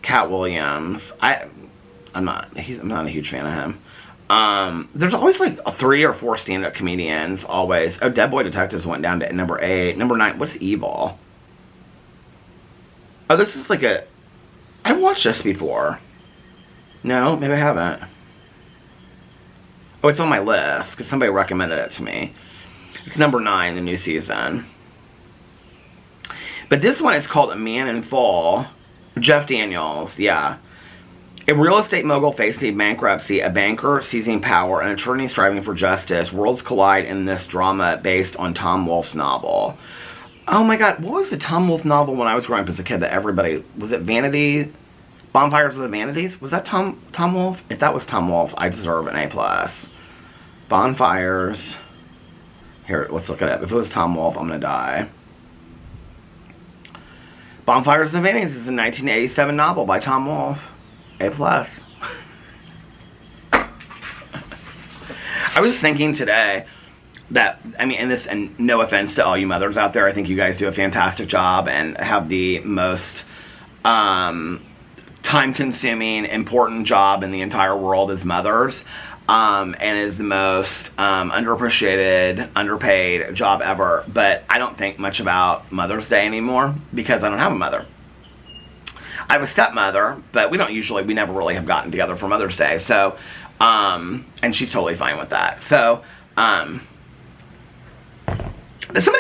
A: Cat Williams. I'm not a huge fan of him. There's always like 3 or 4 stand-up comedians, always. Oh, Dead Boy Detectives went down to number 8. Number 9, what's Evil? Oh, this is like I've watched this before. No, maybe I haven't. Oh, it's on my list, because somebody recommended it to me. It's number 9, the new season. But this one is called A Man in Full. Jeff Daniels, yeah. A real estate mogul facing bankruptcy, a banker seizing power, an attorney striving for justice. Worlds collide in this drama based on Tom Wolfe's novel. Oh my god, what was the Tom Wolfe novel when I was growing up as a kid that everybody... Was it Vanity? Bonfires of the Vanities? Was that Tom Wolfe? If that was Tom Wolfe, I deserve an A+. Bonfires... Here, let's look it up. If it was Tom Wolfe, I'm gonna die. Bonfires of the Vanities is a 1987 novel by Tom Wolfe. A+. I was thinking today that, I mean, and no offense to all you mothers out there, I think you guys do a fantastic job and have the most time-consuming, important job in the entire world as mothers, and is the most underappreciated, underpaid job ever. But I don't think much about Mother's Day anymore because I don't have a mother. I have a stepmother, but we never really have gotten together for Mother's Day. So, and she's totally fine with that. So, somebody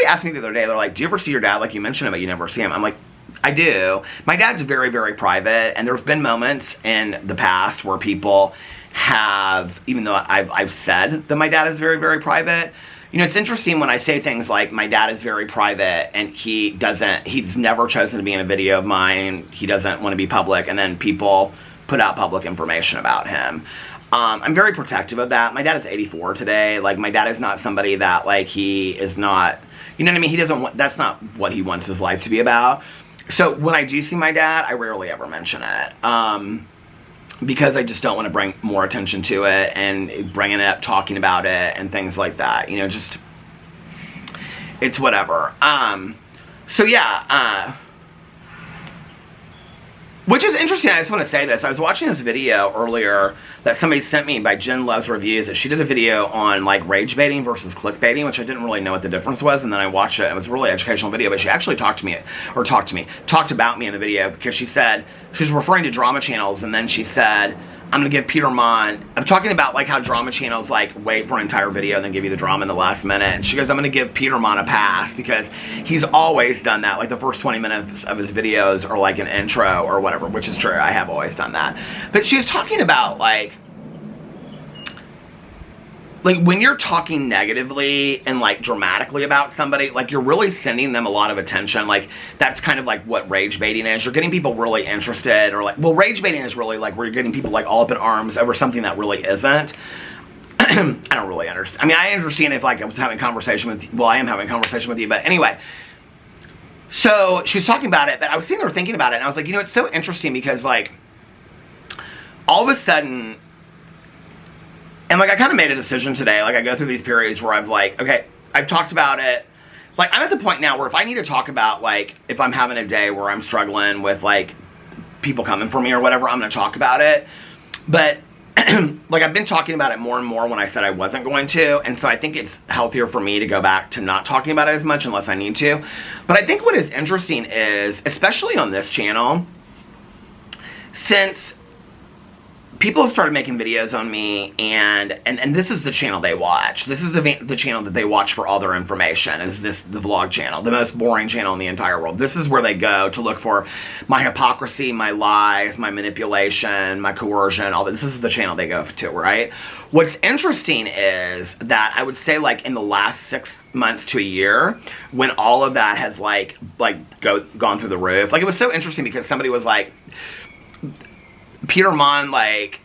A: asked me the other day, they're like, do you ever see your dad? Like, you mentioned him, but you never see him. I'm like, I do. My dad's very, very private, and there's been moments in the past where people have, even though I've said that my dad is very, very private, you know, it's interesting when I say things like, my dad is very private, and he's never chosen to be in a video of mine, he doesn't want to be public, and then people put out public information about him. I'm very protective of that. My dad is 84 today. Like, my dad is not somebody that, like, he is not, you know what I mean? He doesn't want, that's not what he wants his life to be about. So, when I do see my dad, I rarely ever mention it. Because I just don't want to bring more attention to it and bringing it up, talking about it, and things like that. You know, just, it's whatever. So yeah, which is interesting. I just want to say this. I was watching this video earlier that somebody sent me by Jen Loves Reviews. That she did a video on like rage baiting versus clickbaiting, which I didn't really know what the difference was. And then I watched it. It was a really educational video. But she actually talked about me in the video because she said she was referring to drama channels, and then she said, I'm going to give Peter Monn, I'm talking about like how drama channels like wait for an entire video and then give you the drama in the last minute. And she goes, I'm going to give Peter Monn a pass because he's always done that. Like the first 20 minutes of his videos are like an intro or whatever, which is true. I have always done that. But she was talking about like when you're talking negatively and like dramatically about somebody, like you're really sending them a lot of attention. Like that's kind of like what rage baiting is. You're getting people really interested, or like, well, rage baiting is really like where you're getting people like all up in arms over something that really isn't. I don't really understand. I mean, I understand if like I was having a conversation with, well, I am having a conversation with you, but anyway. So she was talking about it, but I was sitting there thinking about it, and I was like, you know, it's so interesting because like all of a sudden, and like I kind of made a decision today, like I go through these periods where I've like, okay, I've talked about it. Like I'm at the point now where if I need to talk about like, if I'm having a day where I'm struggling with like people coming for me or whatever, I'm going to talk about it. But like I've been talking about it more and more when I said I wasn't going to. And so I think it's healthier for me to go back to not talking about it as much unless I need to. But I think what is interesting is, especially on this channel, since people have started making videos on me, and this is the channel they watch. This is the channel that they watch for all their information. Is this the vlog channel, the most boring channel in the entire world? This is where they go to look for my hypocrisy, my lies, my manipulation, my coercion, all that. This is the channel they go to, right? What's interesting is that I would say like in the last 6 months to a year, when all of that has gone through the roof, like it was so interesting because somebody was like, Peter Monn, like,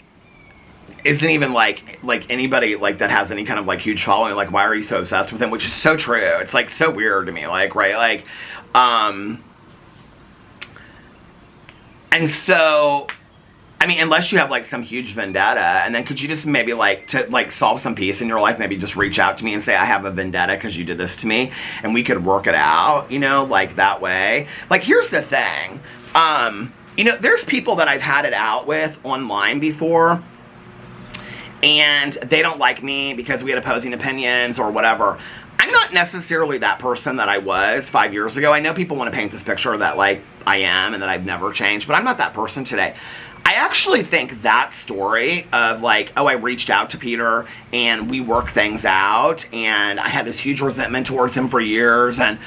A: isn't even, like anybody, like, that has any kind of, like, huge following. Like, why are you so obsessed with him? Which is so true. It's, like, so weird to me, like, right? Like, and so, I mean, unless you have, like, some huge vendetta, and then could you just maybe, like, to, like, solve some peace in your life, maybe just reach out to me and say, I have a vendetta because you did this to me, and we could work it out, you know, like, that way. Like, here's the thing. You know, there's people that I've had it out with online before, and they don't like me because we had opposing opinions or whatever. I'm not necessarily that person that I was 5 years ago. I know people want to paint this picture that, like, I am and that I've never changed, but I'm not that person today. I actually think that story of, like, oh, I reached out to Peter and we worked things out, and I had this huge resentment towards him for years, and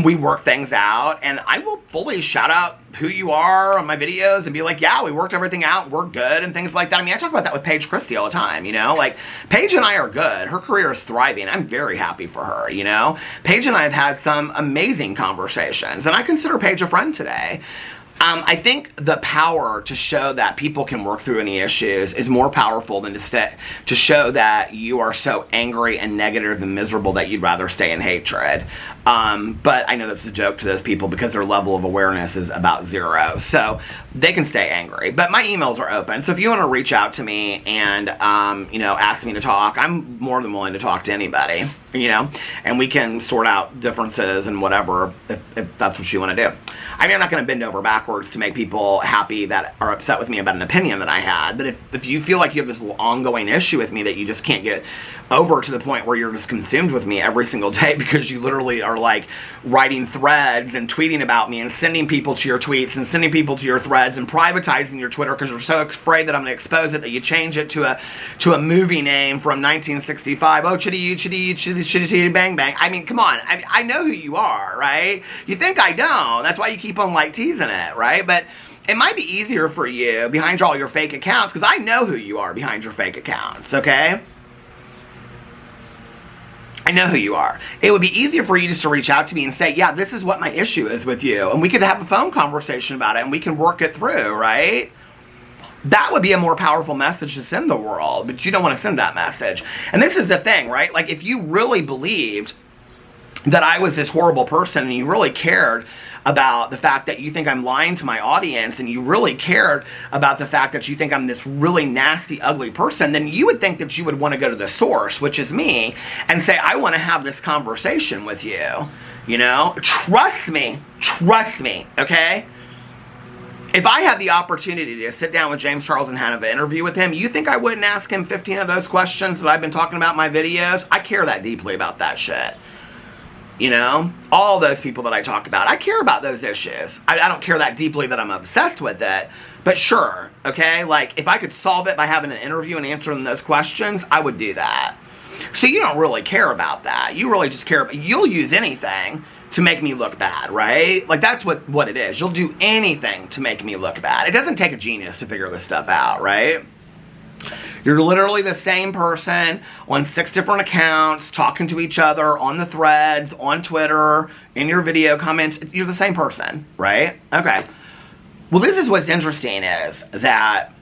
A: we work things out, and I will fully shout out who you are on my videos and be like, yeah, we worked everything out, we're good, and things like that. I mean, I talk about that with Paige Christie all the time, you know? Like, Paige and I are good. Her career is thriving. I'm very happy for her, you know? Paige and I have had some amazing conversations, and I consider Paige a friend today. I think the power to show that people can work through any issues is more powerful than to show that you are so angry and negative and miserable that you'd rather stay in hatred. But I know that's a joke to those people because their level of awareness is about 0. So they can stay angry. But my emails are open. So if you want to reach out to me and, you know, ask me to talk, I'm more than willing to talk to anybody, you know, and we can sort out differences and whatever if that's what you want to do. I mean, I'm not going to bend over backwards to make people happy that are upset with me about an opinion that I had. But if you feel like you have this ongoing issue with me that you just can't get over to the point where you're just consumed with me every single day because you literally are, like, writing threads and tweeting about me and sending people to your tweets and sending people to your threads and privatizing your Twitter because you're so afraid that I'm going to expose it that you change it to a movie name from 1965. Oh, chitty, chitty, chitty, chitty, chitty, bang, bang. I mean, come on. I know who you are, right? You think I don't. That's why you keep on, like, teasing it, right? But it might be easier for you behind all your fake accounts because I know who you are behind your fake accounts, okay? I know who you are. It would be easier for you just to reach out to me and say, yeah, this is what my issue is with you, and we could have a phone conversation about it and we can work it through, right? That would be a more powerful message to send the world, but you don't want to send that message. And this is the thing, right? Like, if you really believed that I was this horrible person and you really cared about the fact that you think I'm lying to my audience and you really cared about the fact that you think I'm this really nasty, ugly person, then you would think that you would want to go to the source, which is me, and say, I want to have this conversation with you, you know? Trust me, okay? If I had the opportunity to sit down with James Charles and have an interview with him, you think I wouldn't ask him 15 of those questions that I've been talking about in my videos? I care that deeply about that shit. You know, all those people that I talk about, I care about those issues. I don't care that deeply that I'm obsessed with it, but sure, okay? Like, if I could solve it by having an interview and answering those questions, I would do that. So you don't really care about that. You really just care about, you'll use anything to make me look bad, right? Like, that's what it is. You'll do anything to make me look bad. It doesn't take a genius to figure this stuff out, right? You're literally the same person on 6 different accounts, talking to each other on the threads, on Twitter, in your video comments. You're the same person, right? Okay. Well, this is what's interesting is that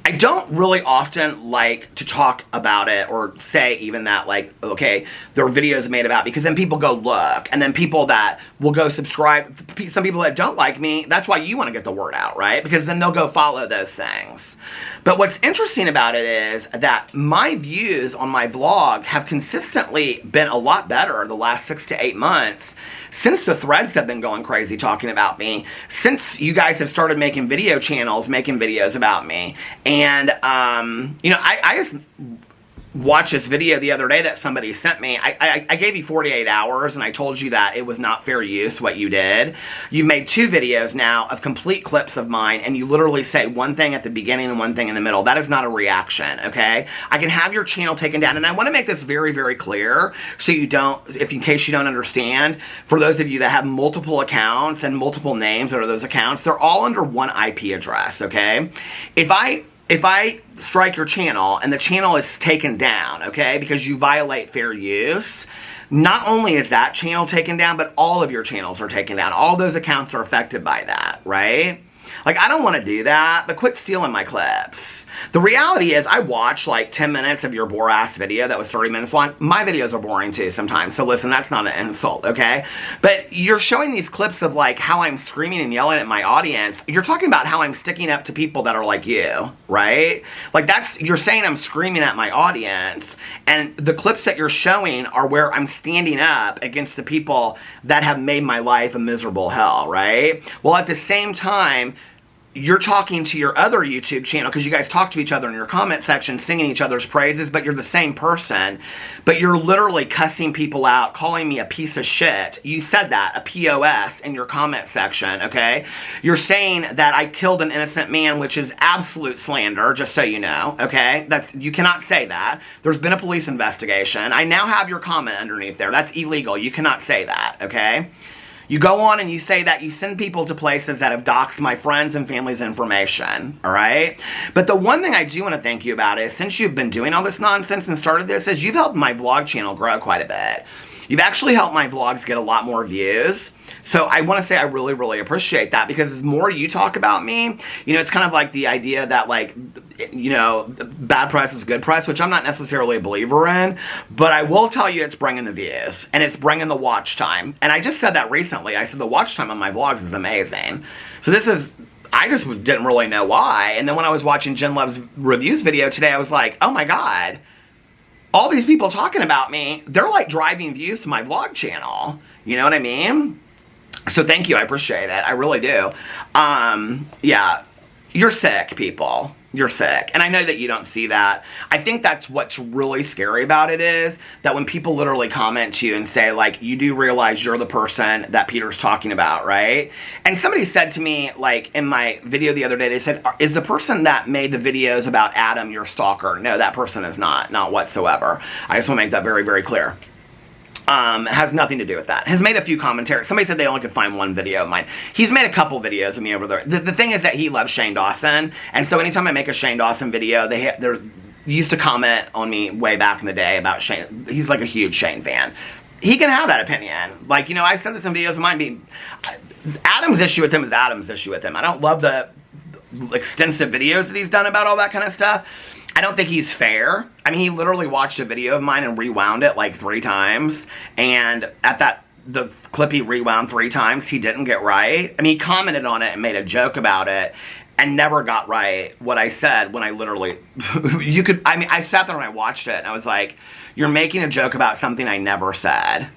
A: I don't really often like to talk about it or say even that, like, okay, there are videos made about, because then people go look, and then people that will go subscribe, some people that don't like me, that's why you want to get the word out, right? Because then they'll go follow those things. But what's interesting about it is that my views on my vlog have consistently been a lot better the last 6 to 8 months since the threads have been going crazy talking about me, since you guys have started making video channels, making videos about me. And, you know, I just watched this video the other day that somebody sent me. I gave you 48 hours and I told you that it was not fair use what you did. You've made 2 videos now of complete clips of mine, and you literally say one thing at the beginning and one thing in the middle. That is not a reaction, okay? I can have your channel taken down, and I want to make this very, very clear so you don't, in case you don't understand, for those of you that have multiple accounts and multiple names that are those accounts, they're all under one IP address, okay? If I strike your channel and the channel is taken down, okay, because you violate fair use, not only is that channel taken down, but all of your channels are taken down. All those accounts are affected by that, right? Like, I don't want to do that, but quit stealing my clips. The reality is I watched like 10 minutes of your bore-ass video that was 30 minutes long. My videos are boring too sometimes. So listen, that's not an insult, okay? But you're showing these clips of like how I'm screaming and yelling at my audience. You're talking about how I'm sticking up to people that are like you, right? Like you're saying I'm screaming at my audience, and the clips that you're showing are where I'm standing up against the people that have made my life a miserable hell, right? Well, at the same time, you're talking to your other YouTube channel, because you guys talk to each other in your comment section, singing each other's praises, but you're the same person, but you're literally cussing people out, calling me a piece of shit. You said that, a POS, in your comment section, okay? You're saying that I killed an innocent man, which is absolute slander, just so you know, okay? You cannot say that. There's been a police investigation. I now have your comment underneath there. That's illegal. You cannot say that, okay? You go on and you say that you send people to places that have doxed my friends and family's information, all right? But the one thing I do want to thank you about is, since you've been doing all this nonsense and started this, is you've helped my vlog channel grow quite a bit. You've actually helped my vlogs get a lot more views. So I want to say I really, really appreciate that, because the more you talk about me, you know, it's kind of like the idea that, like, you know, bad press is good press, which I'm not necessarily a believer in, but I will tell you it's bringing the views, and it's bringing the watch time. And I just said that recently. I said the watch time on my vlogs is amazing. So I just didn't really know why. And then when I was watching Jen Love's reviews video today, I was like, oh my God, all these people talking about me, they're like driving views to my vlog channel. You know what I mean? So thank you, I appreciate it, I really do. Yeah, you're sick, people. You're sick. And I know that you don't see that. I think that's what's really scary about it, is that when people literally comment to you and say, like, you do realize you're the person that Peter's talking about, right? And somebody said to me, like, in my video the other day, they said, is the person that made the videos about Adam your stalker? No, that person is not whatsoever. I just want to make that very, very clear. Has nothing to do with that. Has made a few commentaries. Somebody said they only could find one video of mine. He's made a couple videos of me over there. The thing is that he loves Shane Dawson, and so anytime I make a Shane Dawson video, there's used to comment on me way back in the day about Shane. He's like a huge Shane fan. He can have that opinion. Like, you know, I said this in videos of mine. Adam's issue with him is Adam's issue with him. I don't love the extensive videos that he's done about all that kind of stuff. I don't think he's fair. I mean, he literally watched a video of mine and rewound it like 3 times. And at the clip he rewound 3 times, he didn't get right. I mean, he commented on it and made a joke about it and never got right what I said when I literally, I sat there and I watched it and I was like, you're making a joke about something I never said.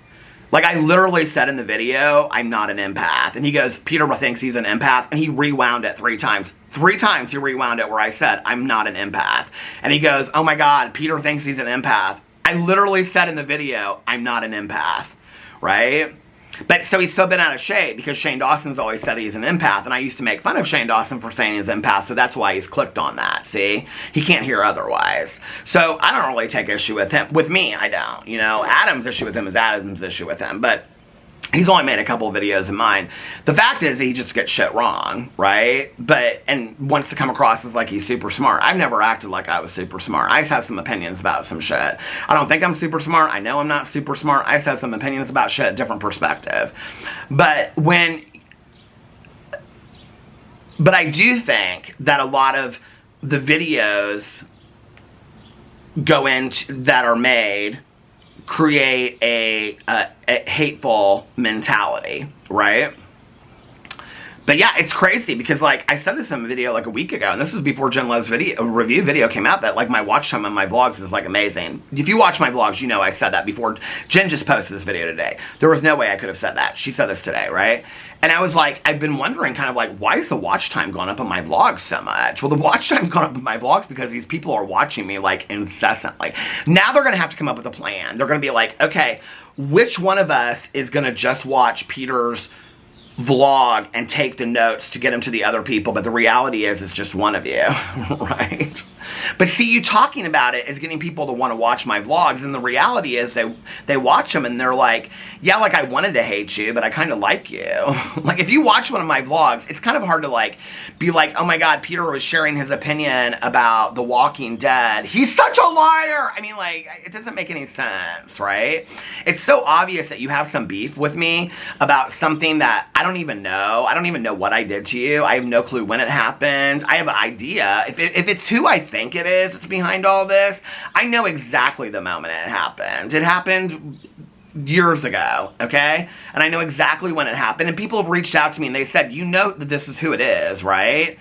A: Like, I literally said in the video, I'm not an empath. And he goes, Peter thinks he's an empath. And he rewound it 3 times. 3 times he rewound it where I said, I'm not an empath. And he goes, oh my God, Peter thinks he's an empath. I literally said in the video, I'm not an empath, right? But so he's so been out of shape because Shane Dawson's always said he's an empath, and I used to make fun of Shane Dawson for saying he's an empath, so that's why he's clicked on that, see? He can't hear otherwise. So I don't really take issue with him. With me, I don't, you know? Adam's issue with him is Adam's issue with him, but he's only made a couple of videos of mine. The fact is he just gets shit wrong, right? And wants to come across as like he's super smart. I've never acted like I was super smart. I just have some opinions about some shit. I don't think I'm super smart. I know I'm not super smart. I just have some opinions about shit, different perspective. But I do think that a lot of the videos that are made create a hateful mentality, right? But yeah, it's crazy because, like, I said this in a video like a week ago, and this was before Jen Love's review video came out, that like my watch time on my vlogs is like amazing. If you watch my vlogs, you know I said that before. Jen just posted this video today. There was no way I could have said that. She said this today, right? And I was like, I've been wondering kind of like, why is the watch time gone up on my vlogs so much? Well, the watch time's gone up on my vlogs because these people are watching me like incessantly. Now they're going to have to come up with a plan. They're going to be like, okay, which one of us is going to just watch Peter's vlog and take the notes to get them to the other people? But the reality is it's just one of you, right? But see, you talking about it is getting people to want to watch my vlogs, and the reality is they watch them and they're like, yeah, like I wanted to hate you, but I kind of like you. Like if you watch one of my vlogs, it's kind of hard to like be like, oh my God, Peter was sharing his opinion about The Walking Dead. He's such a liar. I mean, like, it doesn't make any sense, right? It's so obvious that you have some beef with me about something that I don't don't even know. I don't even know what I did to you. I have no clue when it happened. I have an idea. If it's who I think it is that's behind all this, I know exactly the moment it happened. It happened years ago, okay? And I know exactly when it happened. And people have reached out to me and they said, you know that this is who it is, right?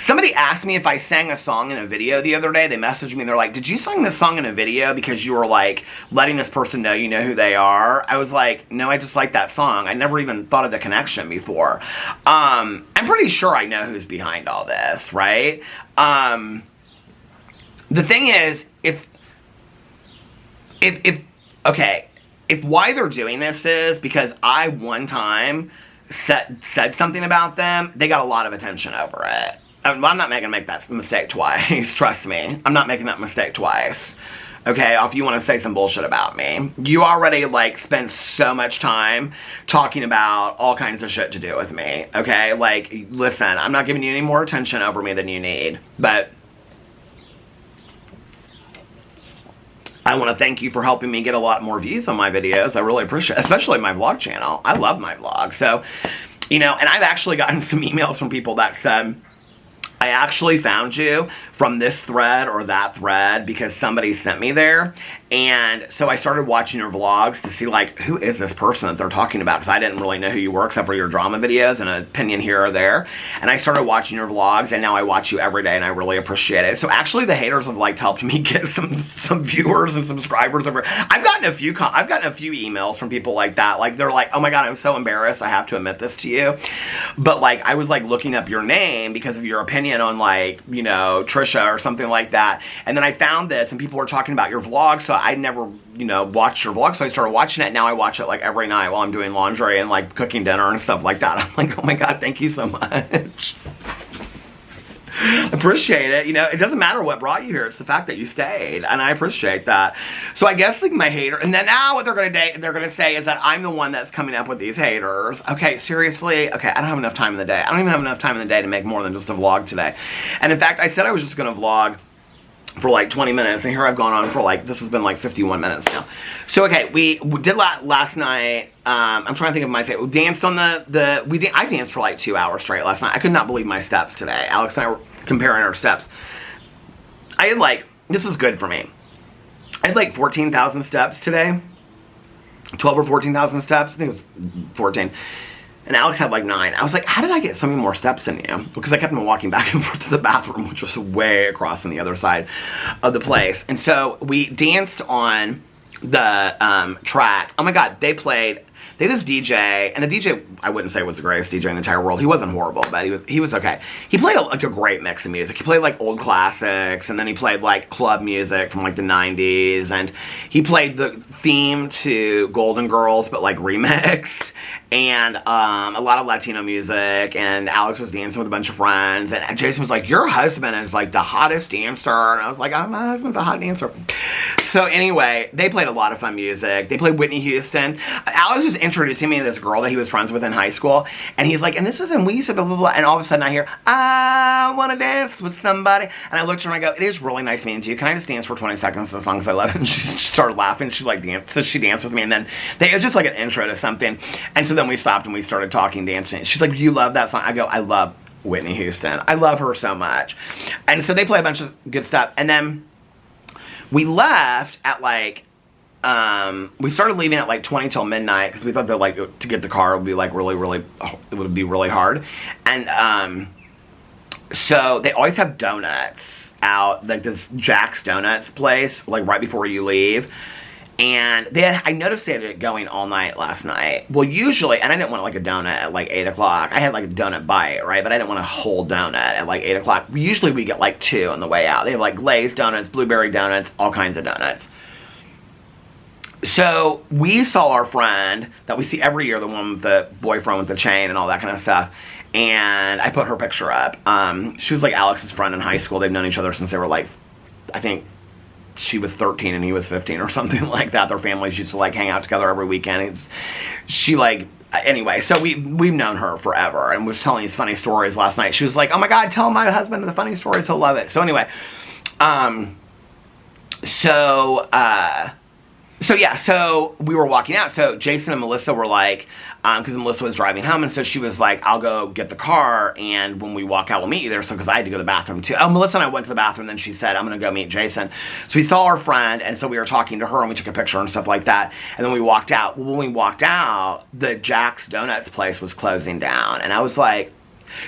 A: Somebody asked me if I sang a song in a video the other day. They messaged me and they're like, did you sing this song in a video because you were like letting this person know you know who they are? I was like, no, I just like that song. I never even thought of the connection before. I'm pretty sure I know who's behind all this, right? The thing is, if why they're doing this is because I one time said something about them, they got a lot of attention over it. I'm not going to make that mistake twice. Trust me. I'm not making that mistake twice. Okay, if you want to say some bullshit about me. You already, like, spent so much time talking about all kinds of shit to do with me. Okay? Like, listen, I'm not giving you any more attention over me than you need. But I want to thank you for helping me get a lot more views on my videos. I really appreciate it, especially my vlog channel. I love my vlog. So, you know, and I've actually gotten some emails from people that said, I actually found you from this thread or that thread because somebody sent me there. And so I started watching your vlogs to see, like, who is this person that they're talking about? Because I didn't really know who you were except for your drama videos and an opinion here or there. And I started watching your vlogs, and now I watch you every day, and I really appreciate it. So actually, the haters have, like, helped me get some viewers and subscribers over. I've gotten a few emails from people like that. Like, they're like, oh my God, I'm so embarrassed. I have to admit this to you. But, like, I was, like, looking up your name because of your opinion on, like, you know, Trisha or something like that. And then I found this, and people were talking about your vlog, so I never, you know, watched your vlog, so I started watching it. Now I watch it, like, every night while I'm doing laundry and, like, cooking dinner and stuff like that. I'm like, oh my God, thank you so much. Appreciate it. You know, it doesn't matter what brought you here. It's the fact that you stayed, and I appreciate that. So I guess, like, my hater, and then now what they're gonna say is that I'm the one that's coming up with these haters. Okay, seriously? Okay, I don't have enough time in the day. I don't even have enough time in the day to make more than just a vlog today. And in fact, I said I was just gonna vlog for like 20 minutes, and here I've gone on for like, this has been like 51 minutes now. So okay, we did last night, I'm trying to think of my favorite. We danced on I danced for like 2 hours straight last night. I could not believe my steps today. Alex and I were comparing our steps. I had like, this is good for me. I had like 14,000 steps today. 12 or 14,000 steps. I think it was 14. And Alex had like 9. I was like, how did I get so many more steps than you? Because I kept on walking back and forth to the bathroom, which was way across on the other side of the place. And so we danced on the track. Oh my God, they had this DJ, and the DJ, I wouldn't say was the greatest DJ in the entire world. He wasn't horrible, but he was okay. He played like a great mix of music. He played like old classics, and then he played like club music from like the 90s, and he played the theme to Golden Girls, but like remixed, and a lot of Latino music, and Alex was dancing with a bunch of friends, and Jason was like, your husband is like the hottest dancer, and I was like, oh, my husband's a hot dancer. So anyway, they played a lot of fun music. They played Whitney Houston. Alex was introducing me to this girl that he was friends with in high school, and he's like, and this is, and we used to blah, blah, blah, and all of a sudden I hear, I want to dance with somebody, and I looked at her and I go, it is really nice meeting you. Can I just dance for 20 seconds as long as I love it? And she started laughing. She like danced, so she danced with me, and then it was just like an intro to something, and so then we stopped and we started talking, dancing. She's like, you love that song? I go, I love Whitney Houston. I love her so much. And so they play a bunch of good stuff, and then we left at like, we started leaving at like 20 till midnight because we thought that like to get the car would be like it would be really hard. And so they always have donuts out, like this Jack's Donuts place, like right before you leave. And I noticed they had it going all night last night. Well, usually, and I didn't want like a donut at like 8 o'clock. I had like a donut bite, right? But I didn't want a whole donut at like 8 o'clock. Usually we get like 2 on the way out. They have like glazed donuts, blueberry donuts, all kinds of donuts. So we saw our friend that we see every year, the one with the boyfriend with the chain and all that kind of stuff. And I put her picture up. She was like Alex's friend in high school. They've known each other since they were like, I think, she was 13 and he was 15 or something like that. Their families used to like hang out together every weekend. Anyway, so we've known her forever and was telling these funny stories last night. She was like, oh my God, tell my husband the funny stories, he'll love it. So anyway, So yeah, so we were walking out. So Jason and Melissa were like, because Melissa was driving home, and so she was like, I'll go get the car, and when we walk out, we'll meet you there. So because I had to go to the bathroom too. Oh, Melissa and I went to the bathroom, then she said, I'm going to go meet Jason. So we saw our friend, and so we were talking to her, and we took a picture and stuff like that. And then we walked out. Well, when we walked out, the Jack's Donuts place was closing down. And I was like,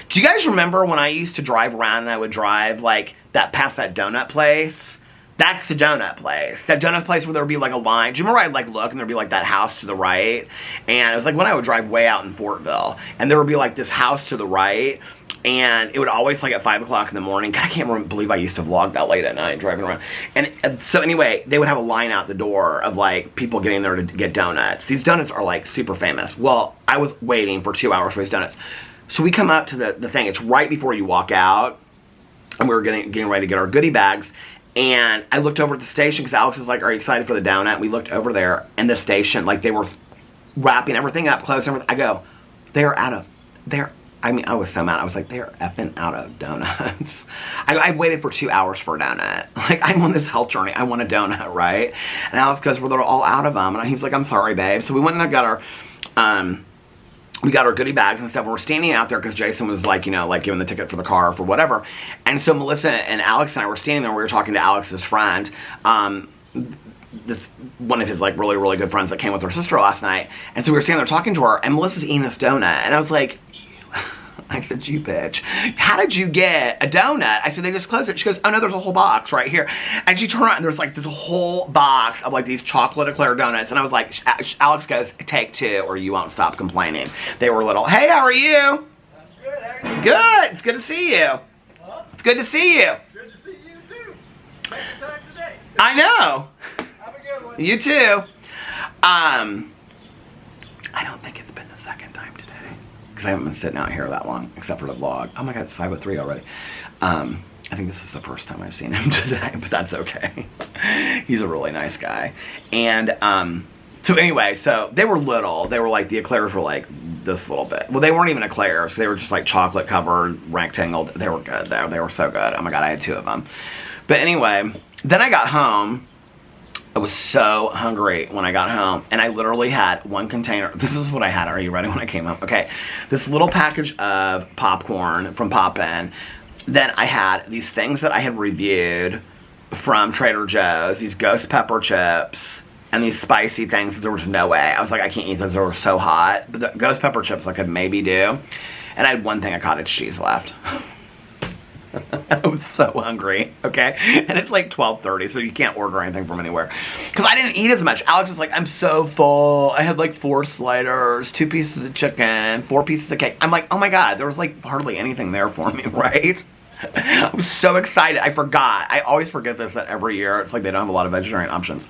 A: do you guys remember when I used to drive around and I would drive like that past that donut place? That's the donut place. That donut place where there would be like a line. Do you remember I'd like look and there'd be like that house to the right? And it was like when I would drive way out in Fortville. And there would be like this house to the right. And it would always like at 5 o'clock in the morning. God, I can't believe I used to vlog that late at night driving around. And so anyway, they would have a line out the door of like people getting there to get donuts. These donuts are like super famous. Well, I was waiting for 2 hours for these donuts. So we come up to the thing. It's right before you walk out. And we were getting ready to get our goodie bags. And I looked over at the station because Alex is like, are you excited for the donut? We looked over there, and the station, like, they were wrapping everything up, closing everything. I go, I mean, I was so mad. I was like, they're effing out of donuts. I waited for 2 hours for a donut. Like, I'm on this health journey. I want a donut, right? And Alex goes, well, they're all out of them. And he was like, I'm sorry, babe. So we went and I got our goodie bags and stuff, and we're standing out there because Jason was like, you know, like giving the ticket for the car for whatever. And so Melissa and Alex and I were standing there, and we were talking to Alex's friend, this one of his like really, really good friends that came with her sister last night. And so we were standing there talking to her, and Melissa's eating this donut, and I was like, I said, you bitch, how did you get a donut? I said, they just closed it. She goes, oh no, there's a whole box right here. And she turned around, and there's like this whole box of like these chocolate eclair donuts. And I was like, Alex goes, take 2 or you won't stop complaining. They were little, hey, how are you?
B: I'm good, how are you?
A: Good, it's good to see you.
B: Huh?
A: It's good to see you.
B: Good to see you too. Take the time today.
A: I know.
B: Have a good one.
A: You too. I don't think it's been the second time today, because I haven't been sitting out here that long, except for the vlog. Oh my God, it's 5:03 already. I think this is the first time I've seen him today, but that's okay. He's a really nice guy. And so anyway, so they were little. They were like, the eclairs were like this little bit. Well, they weren't even eclairs. They were just like chocolate covered, rectangled. They were good though. They were so good. Oh my God, I had 2 of them. But anyway, then I got home. I was so hungry when I got home, and I literally had one container. This is what I had. Are you ready when I came home? Okay. This little package of popcorn from Pop-In. Then I had these things that I had reviewed from Trader Joe's, these ghost pepper chips, and these spicy things that there was no way. I was like, I can't eat those. They were so hot. But the ghost pepper chips I could maybe do. And I had one thing of cottage cheese left. I was so hungry, okay? And it's like 12:30, so you can't order anything from anywhere. Because I didn't eat as much. Alex is like, I'm so full. I had like 4 sliders, 2 pieces of chicken, 4 pieces of cake. I'm like, oh my God, there was like hardly anything there for me, right? I was so excited. I forgot. I always forget this that every year. It's like they don't have a lot of vegetarian options.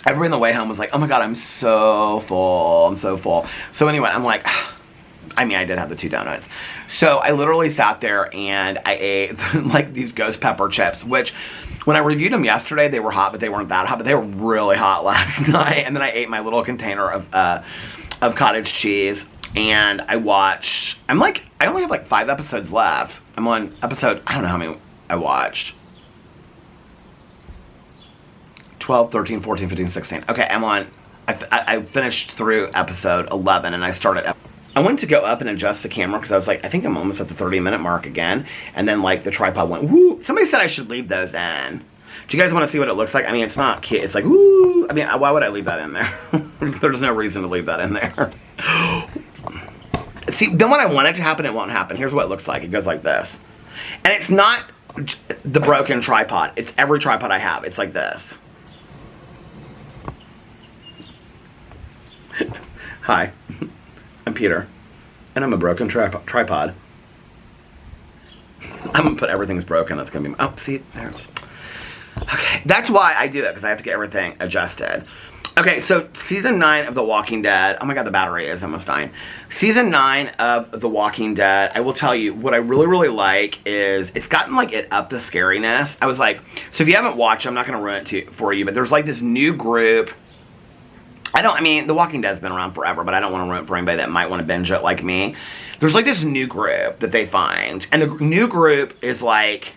A: Everybody on the way home was like, oh my God, I'm so full. I'm so full. So anyway, I'm like, I mean, I did have the 2 donuts. So I literally sat there and I ate like these ghost pepper chips, which when I reviewed them yesterday, they were hot, but they weren't that hot, but they were really hot last night. And then I ate my little container of cottage cheese, and I watched, I only have like 5 episodes left. I'm on episode, I don't know how many I watched. 12, 13, 14, 15, 16. Okay, I'm on, I finished through episode 11, and I started I went to go up and adjust the camera because I was like, I think I'm almost at the 30-minute mark again. And then like the tripod went, woo. Somebody said I should leave those in. Do you guys want to see what it looks like? I mean, it's not cute. It's like, woo. I mean, why would I leave that in there? There's no reason to leave that in there. See, then when I want it to happen, it won't happen. Here's what it looks like. It goes like this. And it's not the broken tripod. It's every tripod I have. It's like this. Hi. I'm Peter, and I'm a broken tripod. I'm gonna put everything's broken. That's gonna be, oh, see, there's, okay. That's why I do that, because I have to get everything adjusted. Okay, so season 9 of The Walking Dead, oh my God, the battery is almost dying. Season 9 of The Walking Dead, I will tell you, what I really, really like is, it's gotten like it up the scariness. I was like, so if you haven't watched, I'm not gonna ruin it for you, but there's like this new group. I mean, The Walking Dead's been around forever, but I don't want to ruin it for anybody that might want to binge it like me. There's like this new group that they find, and the new group is like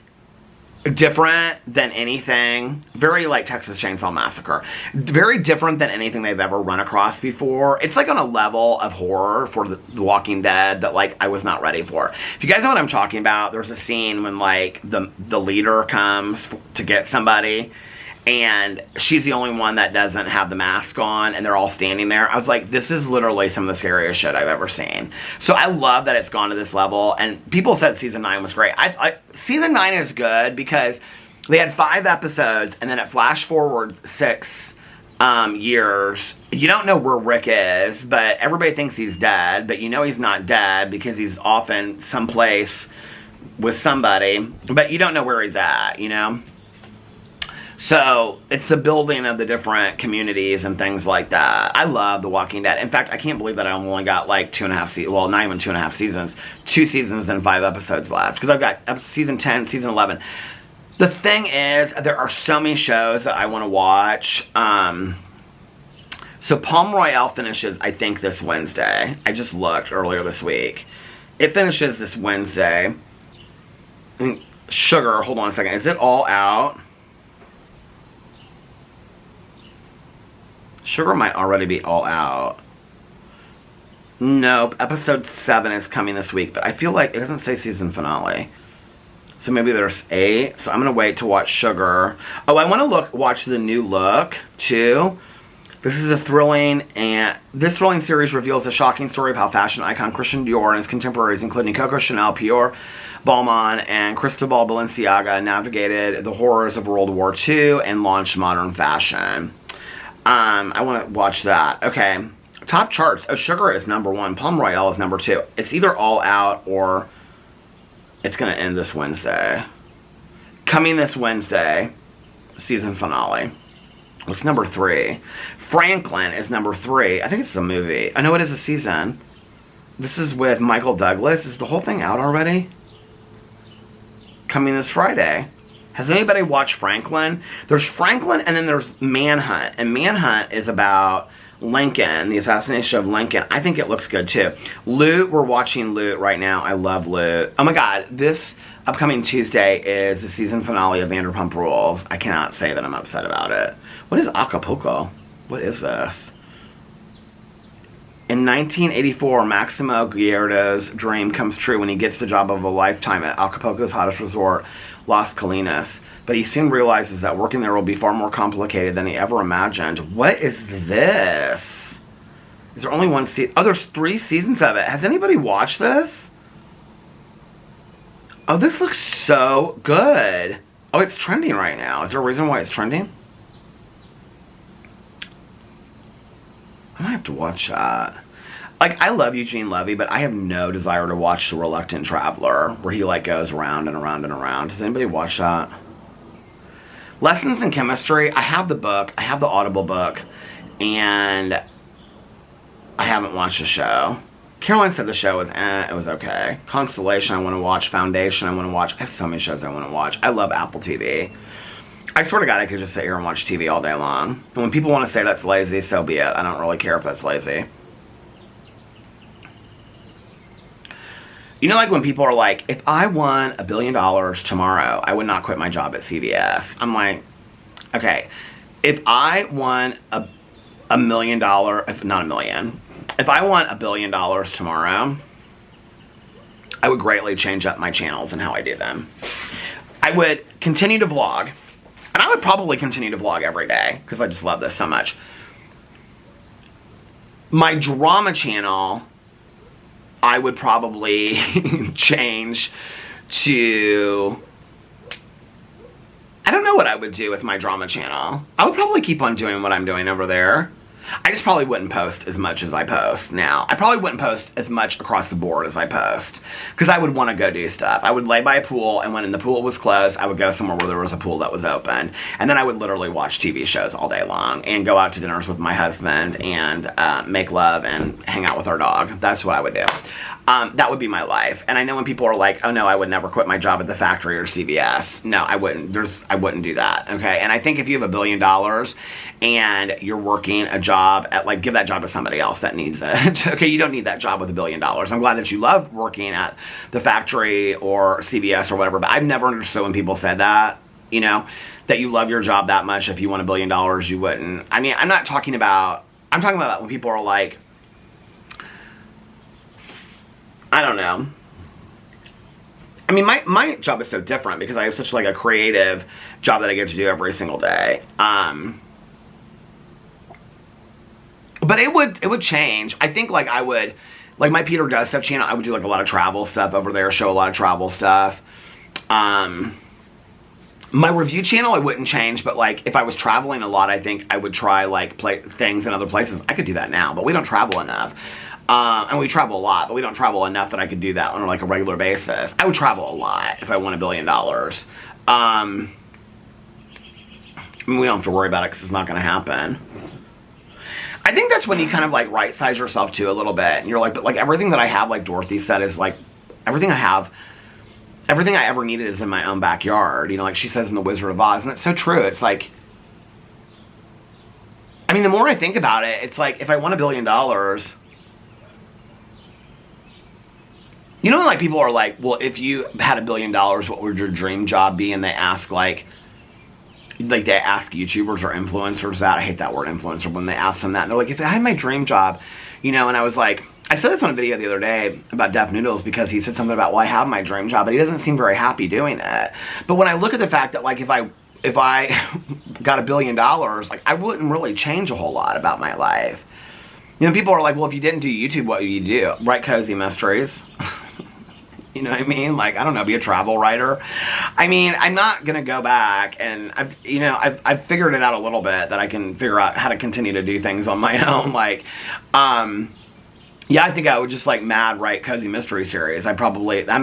A: different than anything. Very like Texas Chainsaw Massacre. Very different than anything they've ever run across before. It's like on a level of horror for The Walking Dead that like I was not ready for. If you guys know what I'm talking about, there's a scene when like the leader comes to get somebody, and she's the only one that doesn't have the mask on, and they're all standing there. I was like, this is literally some of the scariest shit I've ever seen. So I love that it's gone to this level, and people said season 9 was great. Season 9 is good because they had 5 episodes, and then it flashed forward 6 years. You don't know where Rick is, but everybody thinks he's dead, but you know he's not dead because he's often someplace with somebody, but you don't know where he's at, you know? So, it's the building of the different communities and things like that. I love The Walking Dead. In fact, I can't believe that I only got like 2.5 seasons. Well, not even 2.5 seasons. 2 seasons and 5 episodes left. Because I've got season 10, season 11. The thing is, there are so many shows that I want to watch. So, Palm Royale finishes, I think, this Wednesday. I just looked earlier this week. It finishes this Wednesday. Sugar, hold on a second. Is it all out? Sugar might already be all out. Nope, episode 7 is coming this week, but I feel like it doesn't say season finale. So maybe there's 8. So I'm gonna wait to watch Sugar. Oh, I want to watch the new Look too. This is a thrilling series reveals a shocking story of how fashion icon Christian Dior and his contemporaries, including Coco Chanel, Pior Balmain, and Cristobal Balenciaga, navigated the horrors of World War II and launched modern fashion. I want to watch that. Okay. Top charts. Oh, Sugar is number 1. Palm Royale is number 2. It's either all out or it's going to end this Wednesday. Coming this Wednesday, season finale. What's number 3? Franklin is number 3. I think it's a movie. I know it is a season. This is with Michael Douglas. Is the whole thing out already? Coming this Friday. Has anybody watched Franklin? There's Franklin and then there's Manhunt. And Manhunt is about Lincoln, the assassination of Lincoln. I think it looks good too. Loot, we're watching Loot right now. I love Loot. Oh my god, this upcoming Tuesday is the season finale of Vanderpump Rules. I cannot say that I'm upset about it. What is Acapulco? What is this? In 1984, Maximo Guerreto's dream comes true when he gets the job of a lifetime at Acapulco's hottest resort, Las Colinas. But he soon realizes that working there will be far more complicated than he ever imagined. What is this? Is there only 1 season? Oh, there's 3 seasons of it. Has anybody watched this? Oh, this looks so good. Oh, it's trending right now. Is there a reason why it's trending? I might have to watch that. Like, I love Eugene Levy, but I have no desire to watch The Reluctant Traveler, where he, like, goes around and around and around. Does anybody watch that? Lessons in Chemistry. I have the book. I have the Audible book. And I haven't watched the show. Caroline said the show was it was okay. Constellation I want to watch. Foundation I want to watch. I have so many shows I want to watch. I love Apple TV. I swear to God, I could just sit here and watch TV all day long. And when people want to say that's lazy, so be it. I don't really care if that's lazy. You know, like when people are like, if I won $1 billion tomorrow, I would not quit my job at CBS. I'm like, okay, if I won $1 million, if not $1 million, if I won $1 billion tomorrow, I would greatly change up my channels and how I do them. I would continue to vlog. And I would probably continue to vlog every day because I just love this so much. My drama channel, I would probably change to... I don't know what I would do with my drama channel. I would probably keep on doing what I'm doing over there. I just probably wouldn't post as much as I post now. I probably wouldn't post as much across the board as I post. Because I would want to go do stuff. I would lay by a pool, and when the pool was closed, I would go somewhere where there was a pool that was open. And then I would literally watch TV shows all day long. And go out to dinners with my husband, and make love, and hang out with our dog. That's what I would do. that would be my life. And I know when people are like, oh no, I would never quit my job at the factory or CVS. No, I wouldn't. I wouldn't do that, okay? And I think if you have $1 billion and you're working a job at, like, give that job to somebody else that needs it. Okay, you don't need that job with $1 billion. I'm glad that you love working at the factory or CVS or whatever, but I've never understood when people said that, you know, that you love your job that much. If you want $1 billion, you wouldn't. I mean, I'm talking about when people are like, I don't know. I mean, my job is so different because I have such, like, a creative job that I get to do every single day. But it would change. I think, like, I would, like, my Peter Does Stuff channel, I would do, like, a lot of travel stuff over there, show a lot of travel stuff. My review channel, I wouldn't change, but, like, if I was traveling a lot, I think I would try, like, things in other places. I could do that now, but we don't travel enough. And we travel a lot, but we don't travel enough that I could do that on, like, a regular basis. I would travel a lot if I won $1 billion. I mean, we don't have to worry about it because it's not going to happen. I think that's when you kind of, like, right-size yourself, too, a little bit. And you're like, but, like, everything that I have, like Dorothy said, is, like, everything I ever needed is in my own backyard. You know, like she says in The Wizard of Oz. And it's so true. It's like, I mean, the more I think about it, it's like, if I won $1 billion... You know, like, people are like, well, if you had $1 billion, what would your dream job be? And they ask, like they ask YouTubers or influencers that. I hate that word, influencer, when they ask them that. And they're like, if I had my dream job, you know, and I was like, I said this on a video the other day about Def Noodles because he said something about, well, I have my dream job, but he doesn't seem very happy doing it. But when I look at the fact that, like, if I got $1 billion, like, I wouldn't really change a whole lot about my life. You know, people are like, well, if you didn't do YouTube, what would you do? Write cozy mysteries. You know what I mean? Like, I don't know, be a travel writer. I mean, I'm not going to go back, and I've figured it out a little bit that I can figure out how to continue to do things on my own. Like, yeah, I think I would just, like, mad write cozy mystery series. I'm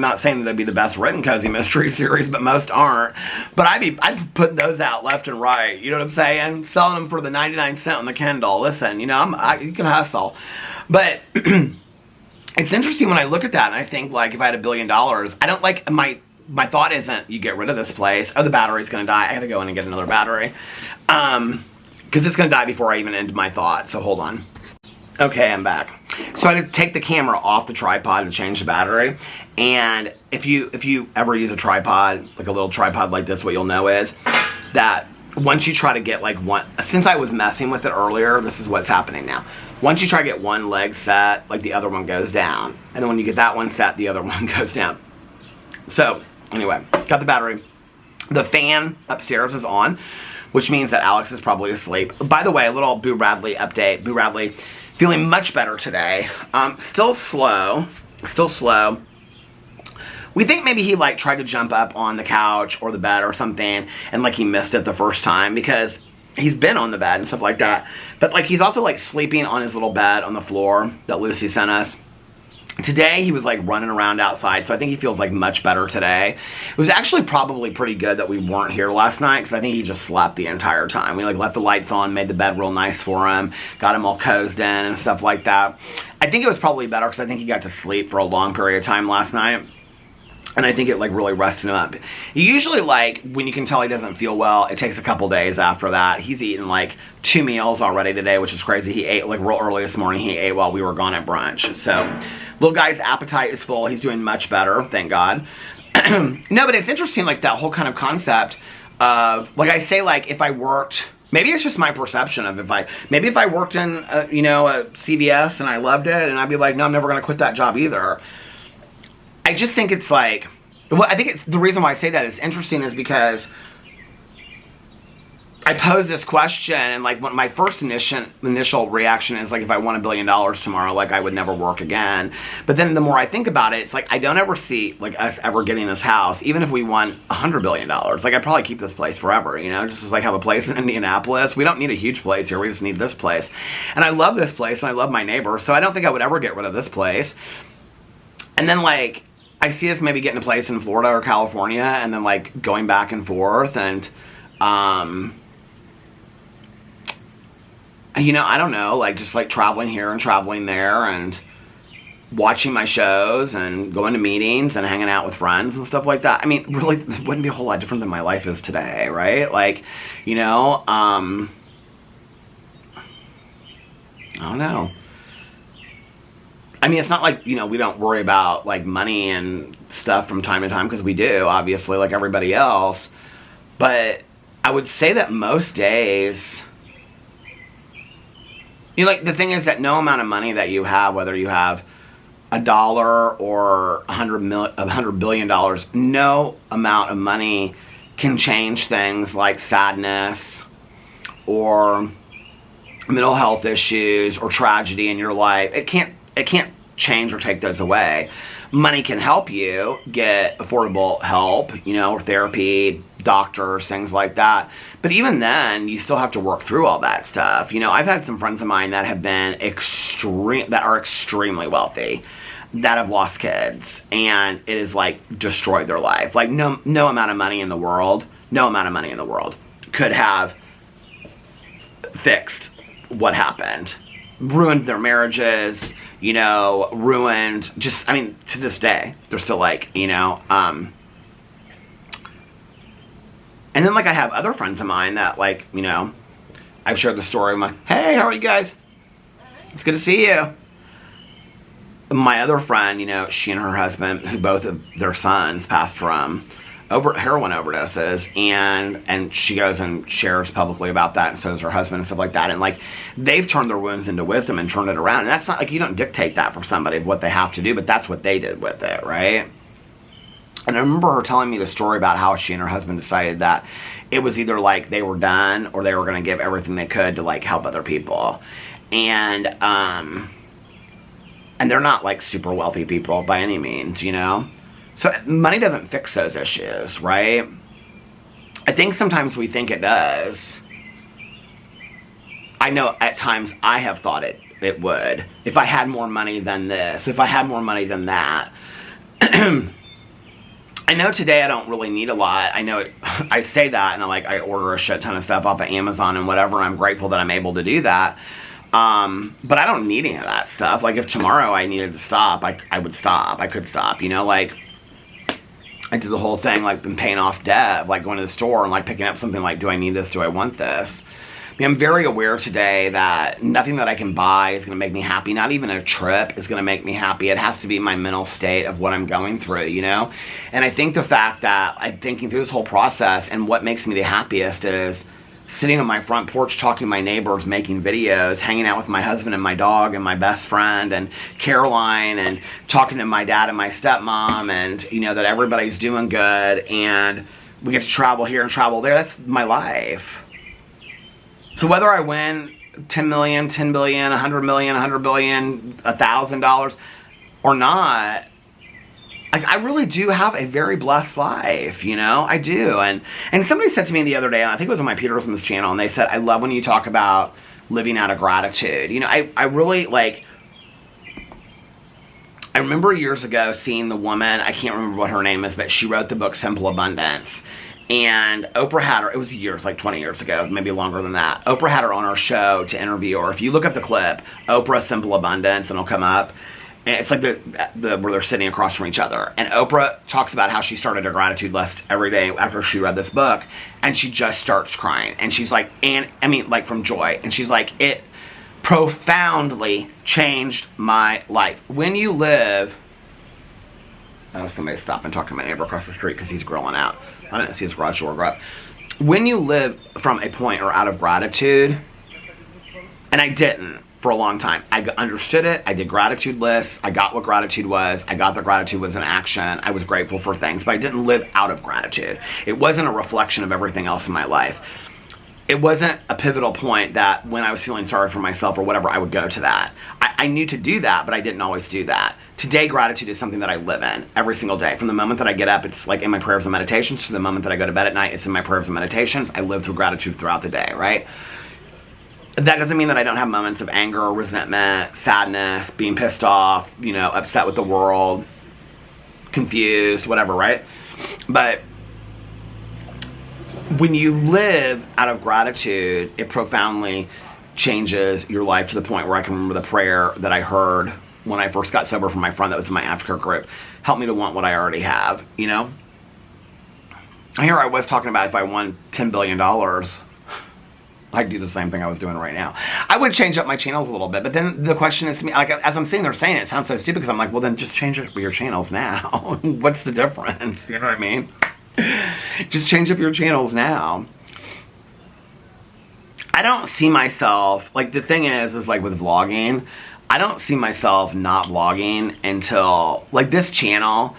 A: not saying that they'd be the best written cozy mystery series, but most aren't. But I'd put those out left and right. You know what I'm saying? Selling them for the 99-cent on the Kindle. Listen, you know, you can hustle. But it's interesting when I look at that and I think, like, if I had $1 billion, I don't, like, my thought isn't, you get rid of this place. Oh, the battery's going to die. I got to go in and get another battery. Because it's going to die before I even end my thought. So hold on. Okay, I'm back. So I had to take the camera off the tripod to change the battery. And if you ever use a tripod, like a little tripod like this, what you'll know is that once you try to get, like, one, since I was messing with it earlier, this is what's happening now. Once you try to get one leg set, like, the other one goes down. And then when you get that one set, the other one goes down. So, anyway, got the battery. The fan upstairs is on, which means that Alex is probably asleep. By the way, a little Boo Radley update. Boo Radley feeling much better today. Still slow. We think maybe he, like, tried to jump up on the couch or the bed or something, and, like, he missed it the first time because he's been on the bed and stuff like that. But, like, he's also, like, sleeping on his little bed on the floor that Lucy sent us. Today, he was, like, running around outside, so I think he feels, like, much better today. It was actually probably pretty good that we weren't here last night, because I think he just slept the entire time. We, like, left the lights on, made the bed real nice for him, got him all cozied in and stuff like that. I think it was probably better, because I think he got to sleep for a long period of time last night. And I think it, like, really rested him up. Usually, like, when you can tell he doesn't feel well, it takes a couple days after that. He's eaten, like, 2 meals already today, which is crazy. He ate, like, real early this morning. He ate while we were gone at brunch. So, little guy's appetite is full. He's doing much better, thank God. No, but it's interesting, like, that whole kind of concept of, like, I say, like, if I worked... Maybe it's just my perception of maybe if I worked in, you know, a CVS and I loved it, and I'd be like, no, I'm never going to quit that job either. I just think it's like, well, I think it's the reason why I say that is interesting is because I pose this question, and, like, when my first initial reaction is, like, if I won $1 billion tomorrow, like, I would never work again. But then the more I think about it, it's like, I don't ever see, like, us ever getting this house, even if we won $100 billion. Like, I'd probably keep this place forever, you know, just as, like, have a place in Indianapolis. We don't need a huge place here, we just need this place. And I love this place, and I love my neighbor, so I don't think I would ever get rid of this place. And then, like, I see us maybe getting a place in Florida or California, and then, like, going back and forth, and, you know, I don't know, like, just, like, traveling here and traveling there, and watching my shows and going to meetings and hanging out with friends and stuff like that. I mean, really, it wouldn't be a whole lot different than my life is today, right? Like, you know, I don't know. I mean, it's not like, you know, we don't worry about, like, money and stuff from time to time, because we do, obviously, like everybody else. But I would say that most days, you know, like, the thing is that no amount of money that you have, whether you have $1 or $100 billion, no amount of money can change things like sadness or mental health issues or tragedy in your life. It can't change or take those away. Money can help you get affordable help, you know, or therapy, doctors, things like that. But even then, you still have to work through all that stuff. You know, I've had some friends of mine that have been are extremely wealthy, that have lost kids, and it has, like, destroyed their life. Like, no amount of money in the world could have fixed what happened. Ruined their marriages, you know, ruined, just, I mean, to this day, they're still, like, you know, and then, like, I have other friends of mine that, like, you know, I've shared the story. I'm like, hey, how are you guys? It's good to see you. My other friend, you know, she and her husband, who both of their sons passed from heroin overdoses, and she goes and shares publicly about that, and so does her husband and stuff like that, and, like, they've turned their wounds into wisdom and turned it around. And that's not, like, you don't dictate that for somebody, what they have to do, but that's what they did with it, right? And I remember her telling me the story about how she and her husband decided that it was either, like, they were done or they were going to give everything they could to, like, help other people. And they're not, like, super wealthy people by any means, you know? So money doesn't fix those issues, right? I think sometimes we think it does. I know at times I have thought it would. If I had more money than this, if I had more money than that. I know today I don't really need a lot. I know I say that, and I order a shit ton of stuff off of Amazon and whatever, and I'm grateful that I'm able to do that. But I don't need any of that stuff. Like, if tomorrow I needed to stop, I would stop. I could stop, you know, like, I did the whole thing, like, been paying off debt, like, going to the store and, like, picking up something like, do I need this? Do I want this? I mean, I'm very aware today that nothing that I can buy is going to make me happy. Not even a trip is going to make me happy. It has to be my mental state of what I'm going through, you know? And I think the fact that I'm thinking through this whole process, and what makes me the happiest is sitting on my front porch talking to my neighbors, making videos, hanging out with my husband and my dog and my best friend and Caroline, and talking to my dad and my stepmom, and, you know, that everybody's doing good and we get to travel here and travel there. That's my life. So whether I win 10 million, 10 billion, 100 million, 100 billion, $1,000 or not, like, I really do have a very blessed life, you know? I do. And somebody said to me the other day, and I think it was on my Petersman's channel, and they said, I love when you talk about living out of gratitude. You know, I really, like, I remember years ago seeing the woman, I can't remember what her name is, but she wrote the book Simple Abundance. And Oprah had her, it was years, like 20 years ago, maybe longer than that. Oprah had her on her show to interview her. If you look at the clip, Oprah Simple Abundance, and it'll come up. And it's like where they're sitting across from each other. And Oprah talks about how she started a gratitude list every day after she read this book. And she just starts crying. And she's like, like, from joy. And she's like, it profoundly changed my life. When you live... Oh, somebody stop and talk to my neighbor across the street because he's grilling out. I didn't see his garage door go up. When you live from a point or out of gratitude, and I didn't for a long time. I understood it. I did gratitude lists. I got what gratitude was. I got that gratitude was an action. I was grateful for things, but I didn't live out of gratitude. It wasn't a reflection of everything else in my life. It wasn't a pivotal point that when I was feeling sorry for myself or whatever, I would go to that. I knew to do that, but I didn't always do that. Today, gratitude is something that I live in every single day. From the moment that I get up, it's like in my prayers and meditations, to the moment that I go to bed at night, it's in my prayers and meditations. I live through gratitude throughout the day, right? That doesn't mean that I don't have moments of anger, resentment, sadness, being pissed off, you know, upset with the world, confused, whatever, right? But when you live out of gratitude, it profoundly changes your life to the point where I can remember the prayer that I heard when I first got sober from my friend that was in my aftercare group. Helped me to want what I already have, you know? Here I was talking about if I won $10 billion, I'd do the same thing I was doing right now. I would change up my channels a little bit, but then the question is to me, like, as I'm sitting there saying it sounds so stupid because I'm like, well, then just change up your channels now. What's the difference? You know what I mean? Just change up your channels now. I don't see myself, like, the thing is like with vlogging, I don't see myself not vlogging until, like, this channel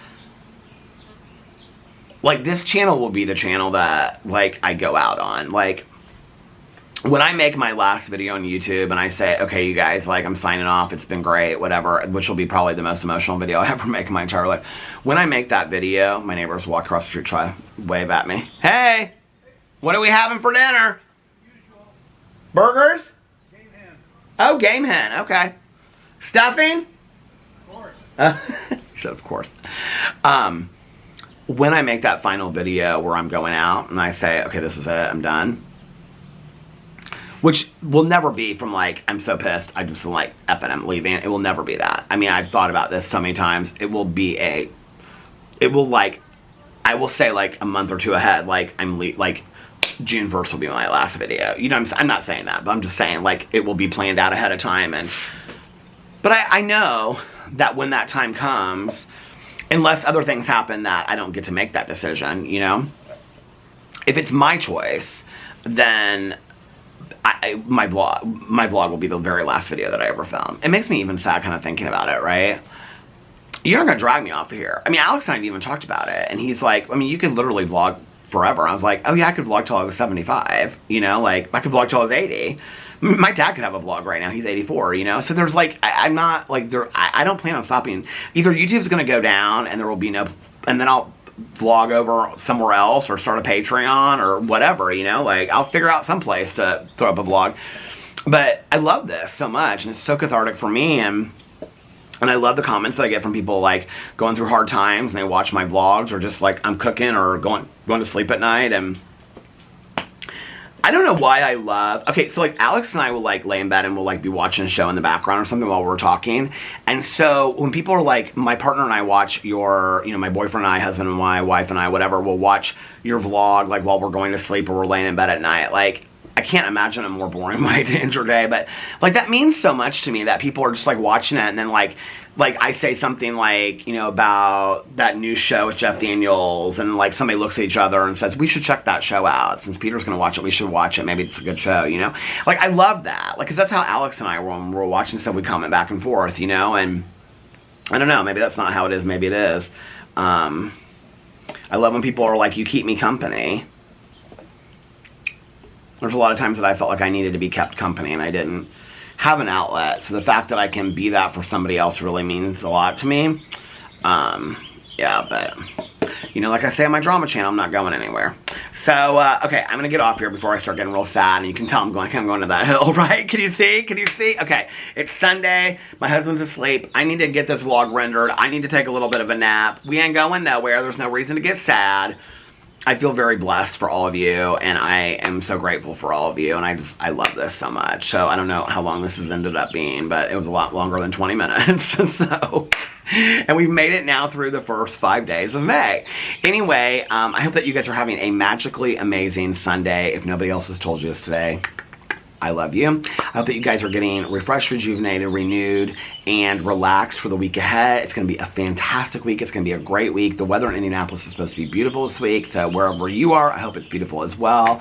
A: will be the channel that, like, I go out on. Like, when I make my last video on YouTube and I say, okay, you guys, like, I'm signing off, it's been great, whatever, which will be probably the most emotional video I ever make in my entire life. When I make that video, my neighbors walk across the street, try to wave at me. Hey, what are we having for dinner?
B: Usual.
A: Burgers?
B: Game hen.
A: Oh, game hen, okay. Stuffing?
B: Of course.
A: He said, of course. When I make that final video where I'm going out and I say, okay, this is it, I'm done. Which will never be from, like, I'm so pissed, I just like, F it, I'm leaving. It will never be that. I mean, I've thought about this so many times. It will be I will say, like, a month or two ahead, like, like, June 1st will be my last video. You know, I'm not saying that, but I'm just saying, like, it will be planned out ahead of time. But I know that when that time comes, unless other things happen that I don't get to make that decision, you know? If it's my choice, then my vlog will be the very last video that I ever film. It makes me even sad kind of thinking about it, right? You're not going to drag me off of here. I mean, Alex and I even talked about it, and he's like, I mean, you could literally vlog forever. I was like, oh yeah, I could vlog till I was 75, you know? Like, I could vlog till I was 80. My dad could have a vlog right now. He's 84, you know? So there's, like, I'm not, like, I don't plan on stopping. Either YouTube's going to go down and there will be no, and then I'll vlog over somewhere else or start a Patreon or whatever, you know? Like, I'll figure out some place to throw up a vlog. But I love this so much, and it's so cathartic for me, and I love the comments that I get from people, like, going through hard times and they watch my vlogs, or just, like, I'm cooking or going to sleep at night, and I don't know why I love, okay, so, like, Alex and I will, like, lay in bed and we'll, like, be watching a show in the background or something while we're talking, and so when people are like, my partner and I watch your, you know, my boyfriend and I, husband and my wife and I, whatever, will watch your vlog, like, while we're going to sleep or we're laying in bed at night, like, I can't imagine a more boring way to end your day, but, like, that means so much to me that people are just, like, watching it, and then, like, I say something like, you know, about that new show with Jeff Daniels, and, like, somebody looks at each other and says, we should check that show out. Since Peter's gonna watch it, we should watch it. Maybe it's a good show, you know? Like, I love that. Like, because that's how Alex and I, when we're watching stuff, we comment back and forth, you know? And I don't know, maybe that's not how it is, maybe it is. I love when people are like, you keep me company. There's a lot of times that I felt like I needed to be kept company, and I didn't have an outlet, so the fact that I can be that for somebody else really means a lot to me. Yeah, but, you know, like I say on my drama channel, I'm not going anywhere. So, okay, I'm gonna get off here before I start getting real sad, and you can tell I'm going to that hill, right? Can you see? Can you see? Okay, it's Sunday, my husband's asleep, I need to get this vlog rendered, I need to take a little bit of a nap. We ain't going nowhere, there's no reason to get sad. I feel very blessed for all of you, and I am so grateful for all of you, and I love this so much. So I don't know how long this has ended up being, but it was a lot longer than 20 minutes. So, and we've made it now through the first 5 days of May. Anyway, I hope that you guys are having a magically amazing Sunday. If nobody else has told you this today, I love you. I hope that you guys are getting refreshed, rejuvenated, renewed, and relaxed for the week ahead. It's going to be a fantastic week. It's going to be a great week. The weather in Indianapolis is supposed to be beautiful this week, so wherever you are, I hope it's beautiful as well.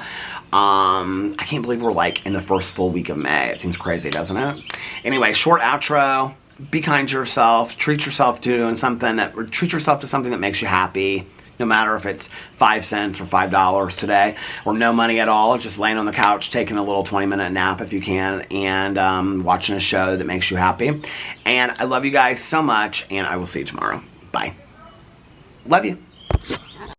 A: I can't believe we're, like, in the first full week of May. It seems crazy, doesn't it? Anyway, short outro. Be kind to yourself. Treat yourself to something that makes you happy. No matter if it's 5 cents or $5 today, or no money at all, just laying on the couch, taking a little 20-minute nap if you can, and watching a show that makes you happy. And I love you guys so much, and I will see you tomorrow. Bye. Love you.